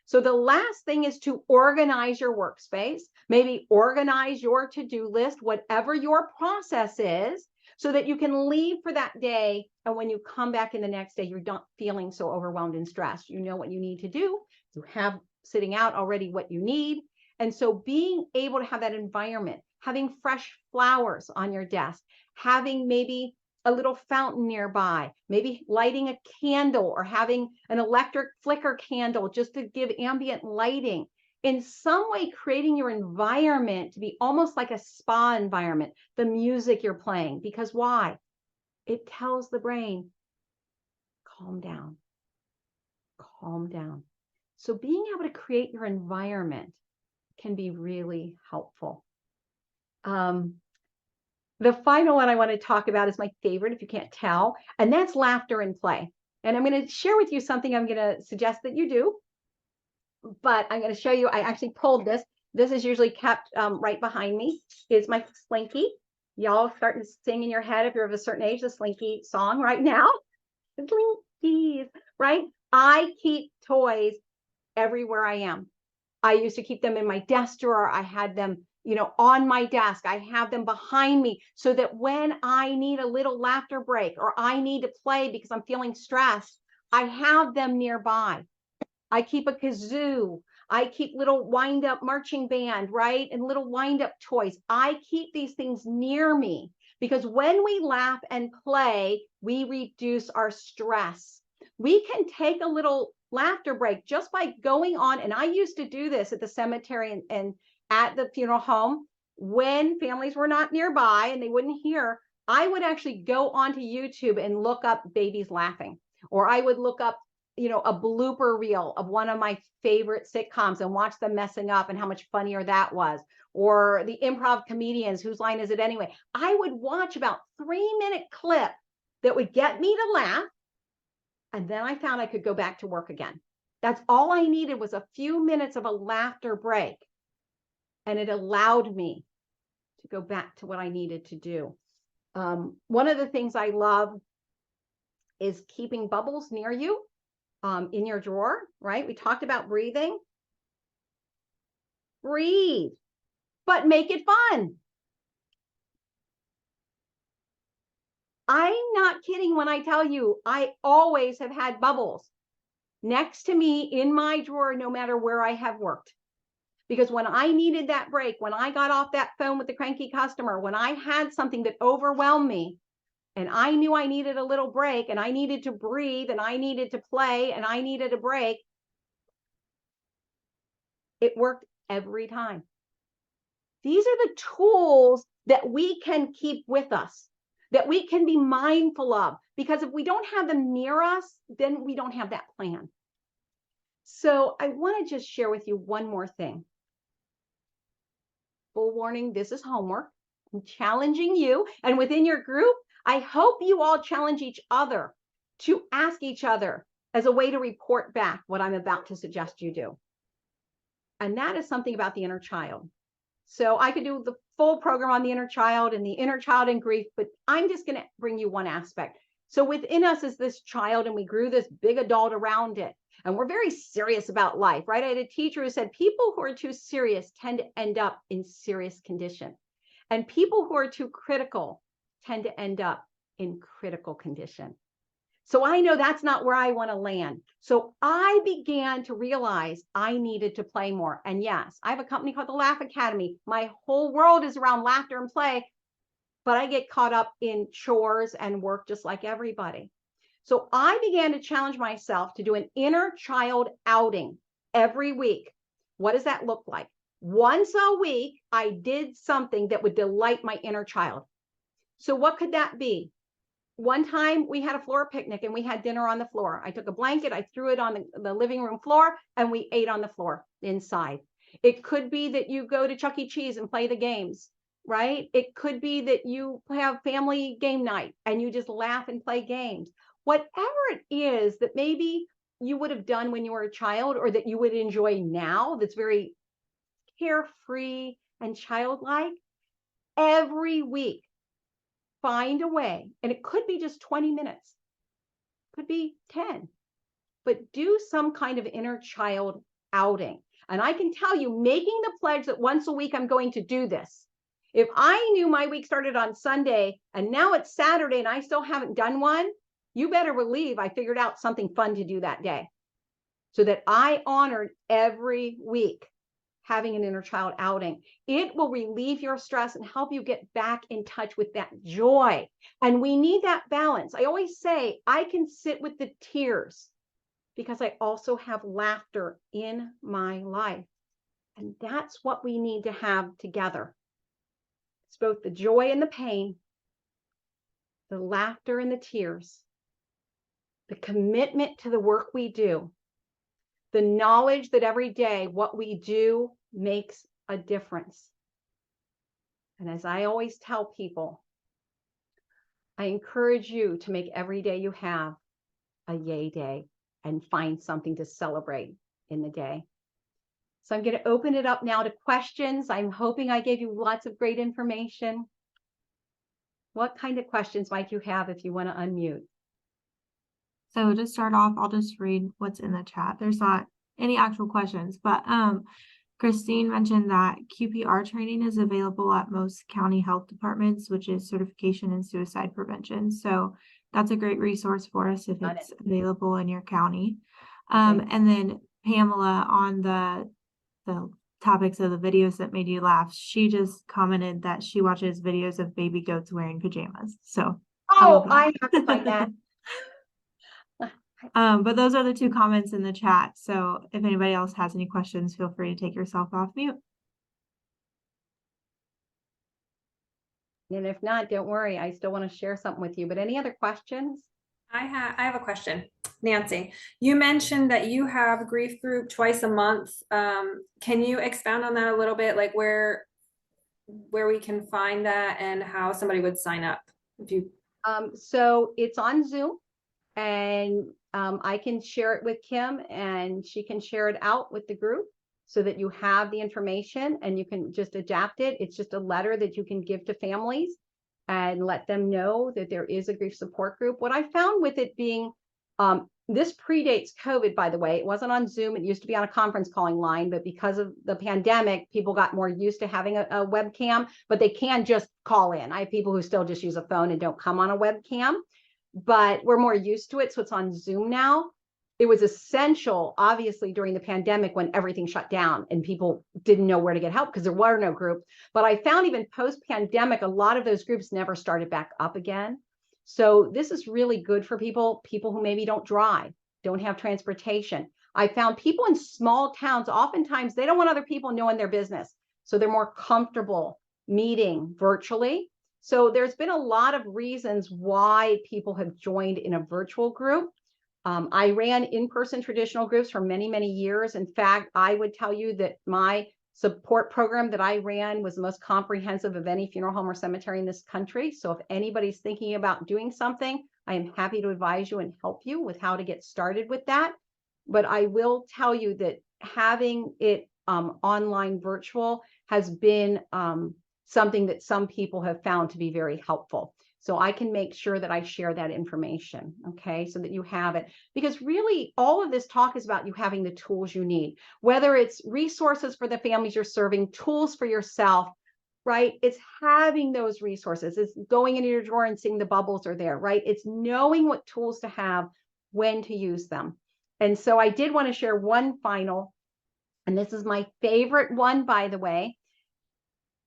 So the last thing is to organize your workspace, maybe organize your to-do list, whatever your process is, so that you can leave for that day. And when you come back in the next day, you're not feeling so overwhelmed and stressed. You know what you need to do. You have sitting out already what you need. And so being able to have that environment, having fresh flowers on your desk, having maybe a little fountain nearby, maybe lighting a candle or having an electric flicker candle just to give ambient lighting. In some way, creating your environment to be almost like a spa environment, the music you're playing. Because why? It tells the brain, calm down, calm down. So being able to create your environment can be really helpful. The final one I want to talk about is my favorite, if you can't tell, and that's laughter and play. And I'm going to share with you something I'm going to suggest that you do, but I'm going to show you, I actually pulled this. This is usually kept right behind me, is my Slinky. Y'all starting to sing in your head if you're of a certain age, the Slinky song right now. Slinkies, right? I keep toys everywhere I am. I used to keep them in my desk drawer. I had them, on my desk. I have them behind me so that when I need a little laughter break or I need to play because I'm feeling stressed, I have them nearby. I keep a kazoo. I keep little wind up marching band, right? And little wind up toys. I keep these things near me because when we laugh and play, we reduce our stress. We can take a little laughter break just by going on. And I used to do this at the cemetery and at the funeral home when families were not nearby and they wouldn't hear. I would actually go onto YouTube and look up babies laughing, or I would look up a blooper reel of one of my favorite sitcoms and watch them messing up and how much funnier that was, or the improv comedians, whose line is it anyway? I would watch about 3-minute clip that would get me to laugh. And then I found I could go back to work again. That's all I needed, was a few minutes of a laughter break. And it allowed me to go back to what I needed to do. One of the things I love is keeping bubbles near you. In your drawer, right? We talked about breathing. Breathe, but make it fun. I'm not kidding when I tell you, I always have had bubbles next to me in my drawer, no matter where I have worked. Because when I needed that break, when I got off that phone with the cranky customer, when I had something that overwhelmed me, and I knew I needed a little break, and I needed to breathe, and I needed to play, and I needed a break, it worked every time. These are the tools that we can keep with us, that we can be mindful of, because if we don't have them near us, then we don't have that plan. So I want to just share with you one more thing. Full warning, this is homework. I'm challenging you, and within your group, I hope you all challenge each other to ask each other as a way to report back what I'm about to suggest you do. And that is something about the inner child. So I could do the full program on the inner child and the inner child in grief, but I'm just going to bring you one aspect. So within us is this child, and we grew this big adult around it. and we're very serious about life, right? I had a teacher who said people who are too serious tend to end up in serious condition, and people who are too critical tend to end up in critical condition. So I know that's not where I want to land. So I began to realize I needed to play more. And yes, I have a company called the Laugh Academy. My whole world is around laughter and play, but I get caught up in chores and work just like everybody. So I began to challenge myself to do an inner child outing every week. What does that look like? Once a week, I did something that would delight my inner child. So what could that be? One time we had a floor picnic and we had dinner on the floor. I took a blanket, I threw it on the living room floor, and we ate on the floor inside. It could be that you go to Chuck E. Cheese and play the games, right? It could be that you have family game night and you just laugh and play games. Whatever it is that maybe you would have done when you were a child or that you would enjoy now, that's very carefree and childlike, every week, find a way, and it could be just 20 minutes, could be 10, but do some kind of inner child outing. And I can tell you, making the pledge that once a week I'm going to do this. If I knew my week started on Sunday and now it's Saturday and I still haven't done one, you better believe I figured out something fun to do that day, so that I honored every week having an inner child outing. It will relieve your stress and help you get back in touch with that joy. And we need that balance. I always say I can sit with the tears because I also have laughter in my life. And that's what we need to have together. It's both the joy and the pain, the laughter and the tears, the commitment to the work we do, the knowledge that every day what we do makes a difference. And as I always tell people, I encourage you to make every day you have a yay day and find something to celebrate in the day. So I'm going to open it up now to questions. I'm hoping I gave you lots of great information. What kind of questions might you have if you want to unmute? So to start off, I'll just read what's in the chat. There's not any actual questions, but Christine mentioned that QPR training is available at most county health departments, which is certification in suicide prevention. So that's a great resource for us if it's available in your county. And then Pamela, on the topics of the videos that made you laugh, she just commented that she watches videos of baby goats wearing pajamas. So I have to find that. But those are the two comments in the chat. So if anybody else has any questions, feel free to take yourself off mute. And if not, don't worry. I still want to share something with you. But any other questions? I have a question. Nancy, you mentioned that you have a grief group twice a month. Can you expound on that a little bit, like where we can find that and how somebody would sign up? If you So it's on Zoom, and I can share it with Kim and she can share it out with the group so that you have the information and you can just adapt it. It's just a letter that you can give to families and let them know that there is a grief support group. What I found with it being, this predates COVID, by the way. It wasn't on Zoom. It used to be on a conference calling line, but because of the pandemic, people got more used to having a webcam, but they can just call in. I have people who still just use a phone and don't come on a webcam, but we're more used to it. So it's on Zoom now. It was essential, obviously, during the pandemic when everything shut down and people didn't know where to get help because there were no groups. But I found even post-pandemic, a lot of those groups never started back up again. So this is really good for people who maybe don't drive, don't have transportation. I found people in small towns, oftentimes they don't want other people knowing their business. So they're more comfortable meeting virtually. So there's been a lot of reasons why people have joined in a virtual group. I ran in-person traditional groups for many, many years. In fact, I would tell you that my support program that I ran was the most comprehensive of any funeral home or cemetery in this country. So if anybody's thinking about doing something, I am happy to advise you and help you with how to get started with that. But I will tell you that having it online virtual has been something that some people have found to be very helpful. So I can make sure that I share that information, okay, so that you have it. Because really, all of this talk is about you having the tools you need, whether it's resources for the families you're serving, tools for yourself, right? It's having those resources. It's going into your drawer and seeing the bubbles are there, right? It's knowing what tools to have, when to use them. And so I did want to share one final, and this is my favorite one, by the way.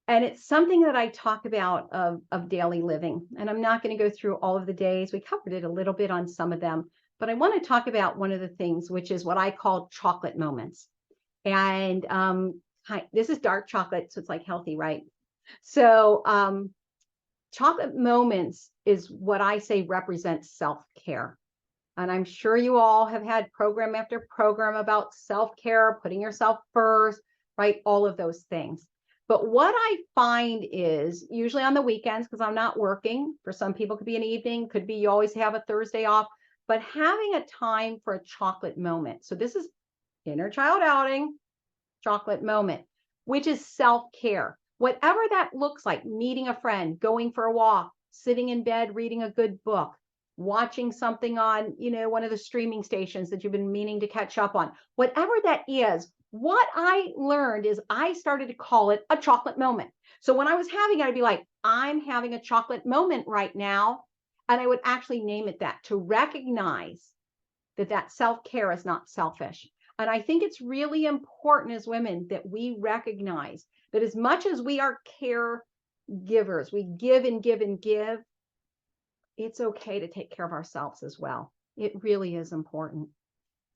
And it's something that I talk about of daily living. And I'm not going to go through all of the days. We covered it a little bit on some of them, but I want to talk about one of the things, which is what I call chocolate moments. And this is dark chocolate, so it's like healthy, right? So chocolate moments is what I say represents self-care. And I'm sure you all have had program after program about self-care, putting yourself first, right? All of those things. But what I find is usually on the weekends, because I'm not working, for some people it could be an evening, could be you always have a Thursday off, but having a time for a chocolate moment. So this is inner child outing, chocolate moment, which is self-care. Whatever that looks like, meeting a friend, going for a walk, sitting in bed, reading a good book, watching something on, one of the streaming stations that you've been meaning to catch up on, whatever that is. What I learned is I started to call it a chocolate moment. So when I was having it, I'd be like, I'm having a chocolate moment right now. And I would actually name it that, to recognize that self-care is not selfish. And I think it's really important as women that we recognize that as much as we are caregivers, we give and give and give, it's okay to take care of ourselves as well. It really is important.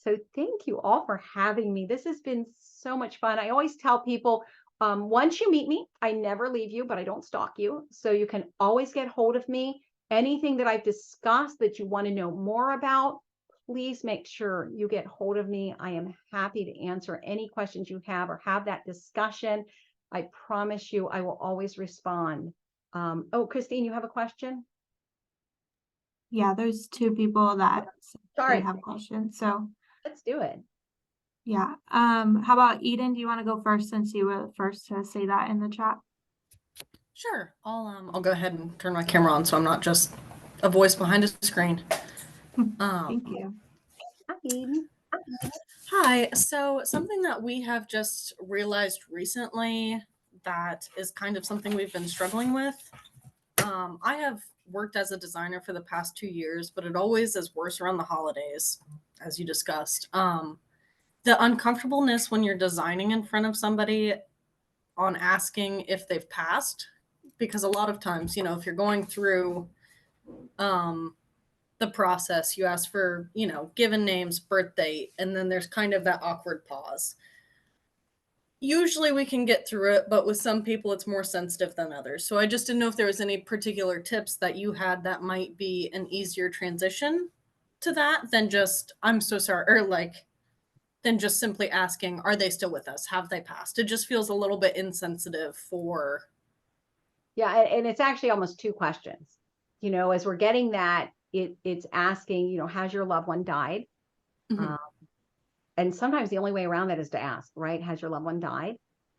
So thank you all for having me. This has been so much fun. I always tell people, once you meet me, I never leave you, but I don't stalk you. So you can always get hold of me. Anything that I've discussed that you want to know more about, please make sure you get hold of me. I am happy to answer any questions you have or have that discussion. I promise you, I will always respond. Oh, Christine, you have a question? Yeah, there's two people that said Sorry. they have questions. So Let's do it. yeah. How about Eden? Do you want to go first since you were first to say that in the chat? Sure. I'll go ahead and turn my camera on so I'm not just a voice behind a screen. Thank you. Hi, Eden. Hi. So something that we have just realized recently that is kind of something we've been struggling with. I have worked as a designer for the past 2 years, but it always is worse around the holidays, as you discussed. The uncomfortableness when you're designing in front of somebody on asking if they've passed, because a lot of times, if you're going through the process, you ask for, given names, birth date, and then there's kind of that awkward pause. Usually we can get through it, but with some people it's more sensitive than others. So I just didn't know if there was any particular tips that you had that might be an easier transition to that than just, I'm so sorry, or than just simply asking, are they still with us? Have they passed? It just feels a little bit insensitive for. Yeah, and it's actually almost two questions. As we're getting that, it's asking, has your loved one died? Mhm. And sometimes the only way around that is to ask, right? Has your loved one died?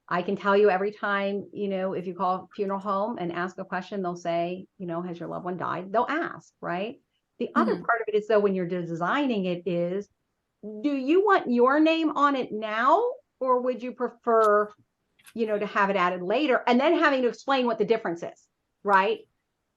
I can tell you every time, if you call a funeral home and ask a question, they'll say, has your loved one died? They'll ask, right? The other part of it is, though, when you're designing it is, do you want your name on it now, or would you prefer, to have it added later, and then having to explain what the difference is, right?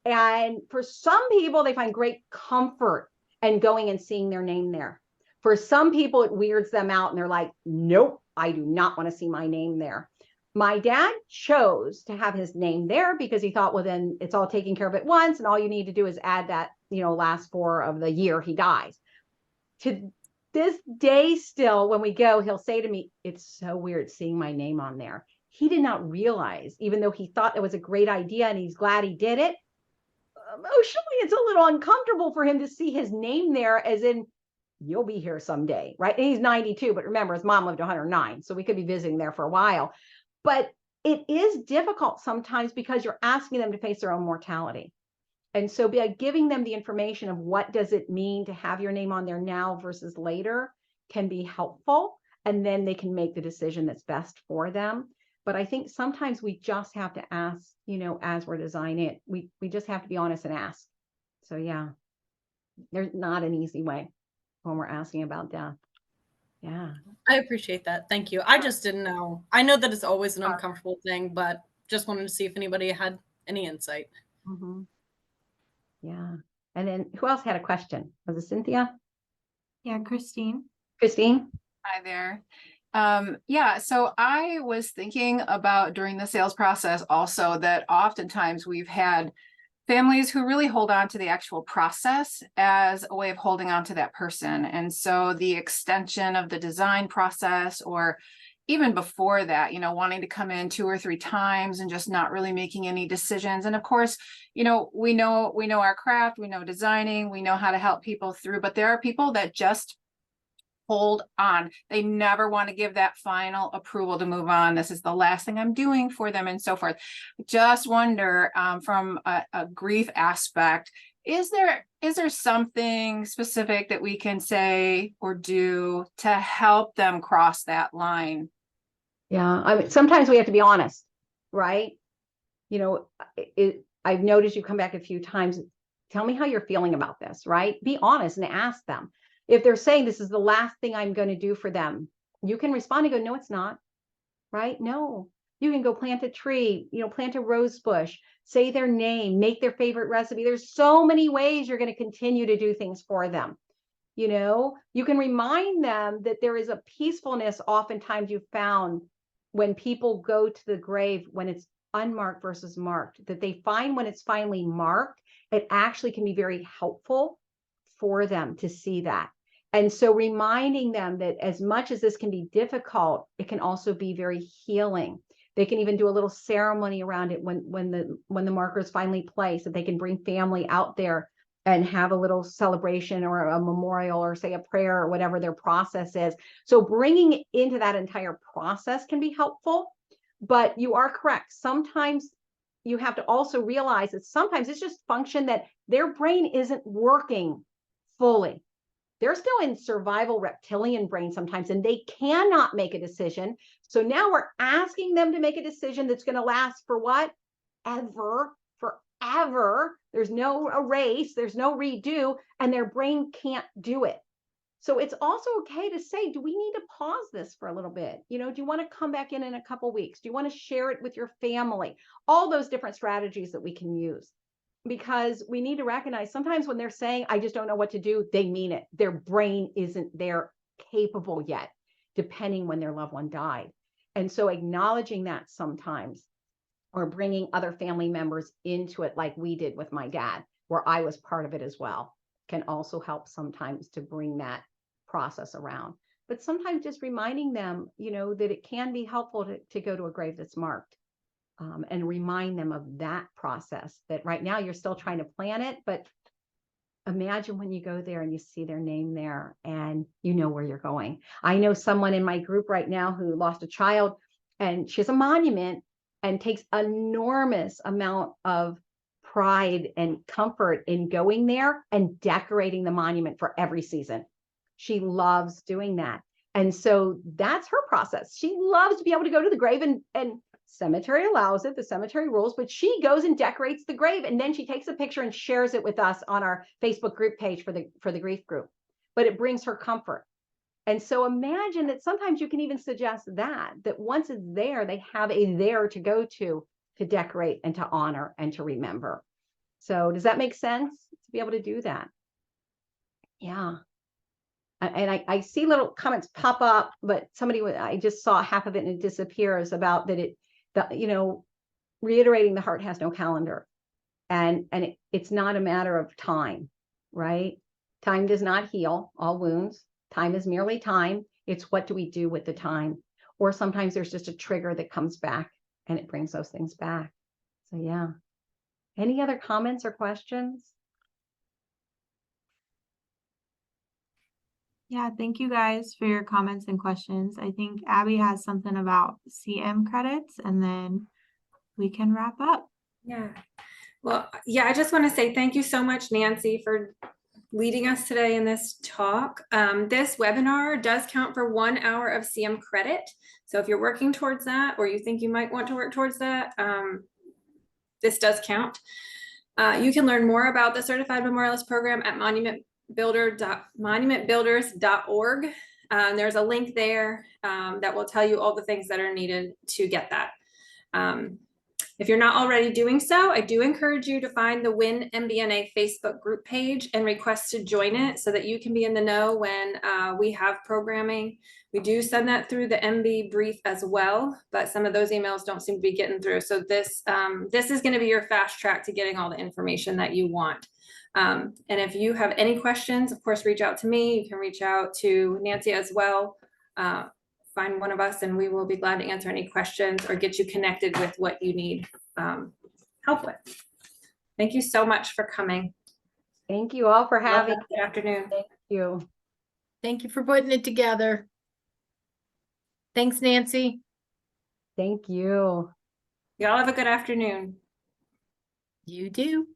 And for some people, they find great comfort in going and seeing their name there. For some people, it weirds them out and they're like, nope, I do not want to see my name there. My dad chose to have his name there because he thought, well, then it's all taken care of at once. And all you need to do is add that, last 4 of the year he dies. To this day still, when we go, he'll say to me, it's so weird seeing my name on there. He did not realize, even though he thought it was a great idea and he's glad he did it, emotionally, it's a little uncomfortable for him to see his name there, as in, you'll be here someday, right? And he's 92, but remember, his mom lived 109, so we could be visiting there for a while. But it is difficult sometimes because you're asking them to face their own mortality. And so by giving them the information of what does it mean to have your name on there now versus later can be helpful. And then they can make the decision that's best for them. But I think sometimes we just have to ask, as we're designing it, we just have to be honest and ask. So yeah, there's not an easy way when we're asking about death. Yeah. I appreciate that. Thank you. I just didn't know. I know that it's always an uncomfortable thing, but just wanted to see if anybody had any insight. Mm-hmm. Yeah. And then who else had a question? Was it Cynthia? Yeah, Christine. Christine? Hi there. Yeah, so I was thinking about during the sales process also that oftentimes we've had families who really hold on to the actual process as a way of holding on to that person. And so the extension of the design process, or even before that, wanting to come in 2 or 3 times and just not really making any decisions. And of course, we know our craft, we know designing, we know how to help people through, but there are people that just hold on. They never want to give that final approval to move on. This is the last thing I'm doing for them, and so forth. Just wonder, from a grief aspect, is there something specific that we can say or do to help them cross that line? Yeah. I mean, sometimes we have to be honest, right? I've noticed you come back a few times. Tell me how you're feeling about this, right? Be honest and ask them. If they're saying this is the last thing I'm going to do for them, you can respond and go, no, it's not, right? No, you can go plant a tree, plant a rose bush, say their name, make their favorite recipe. There's so many ways you're going to continue to do things for them. You can remind them that there is a peacefulness oftentimes you've found when people go to the grave, when it's unmarked versus marked, that they find when it's finally marked, it actually can be very helpful for them to see that. And so reminding them that as much as this can be difficult, it can also be very healing. They can even do a little ceremony around it when the marker is finally placed, that they can bring family out there and have a little celebration or a memorial or say a prayer or whatever their process is. So bringing it into that entire process can be helpful, but you are correct. Sometimes you have to also realize that sometimes it's just function that their brain isn't working fully. They're still in survival reptilian brain sometimes, and they cannot make a decision. So now we're asking them to make a decision that's going to last for what? Forever. There's no erase, there's no redo, and their brain can't do it. So it's also okay to say, do we need to pause this for a little bit? Do you want to come back in a couple weeks? Do you want to share it with your family? All those different strategies that we can use. Because we need to recognize sometimes when they're saying, I just don't know what to do, they mean it. Their brain isn't there capable yet, depending when their loved one died. And so acknowledging that sometimes, or bringing other family members into it, like we did with my dad, where I was part of it as well, can also help sometimes to bring that process around. But sometimes just reminding them, that it can be helpful to go to a grave that's marked. And remind them of that process, that right now you're still trying to plan it, but imagine when you go there and you see their name there and you know where you're going. I know someone in my group right now who lost a child, and she has a monument and takes enormous amount of pride and comfort in going there and decorating the monument for every season. She loves doing that. And so that's her process. She loves to be able to go to the grave, and cemetery allows it, the cemetery rules, but she goes and decorates the grave, and then she takes a picture and shares it with us on our Facebook group page for the grief group. But it brings her comfort. And so imagine that sometimes you can even suggest that once it's there, they have a there to go to decorate and to honor and to remember. So does that make sense to be able to do that? Yeah. And I see little comments pop up, but I just saw half of it and it disappears, about that reiterating the heart has no calendar, and it's not a matter of time, right? Time does not heal all wounds. Time is merely time. It's what do we do with the time? Or sometimes there's just a trigger that comes back and it brings those things back. So yeah. Any other comments or questions? Yeah, thank you guys for your comments and questions. I think Abby has something about CM credits, and then we can wrap up. Yeah. Well, yeah, I just want to say thank you so much, Nancy, for leading us today in this talk. This webinar does count for 1 hour of CM credit. So if you're working towards that, or you think you might want to work towards that, this does count. You can learn more about the Certified Memorialist Program at monumentbuilders.org. There's a link there that will tell you all the things that are needed to get that. If you're not already doing so, I do encourage you to find the WinMBNA Facebook group page and request to join it so that you can be in the know when we have programming. We do send that through the MB brief as well, but some of those emails don't seem to be getting through. So this is going to be your fast track to getting all the information that you want. And if you have any questions, of course, reach out to me. You can reach out to Nancy as well. Find one of us and we will be glad to answer any questions or get you connected with what you need help with. Thank you so much for coming. Thank you all for having. Good afternoon. Thank you. Thank you for putting it together. Thanks, Nancy. Thank you. Y'all have a good afternoon. You do.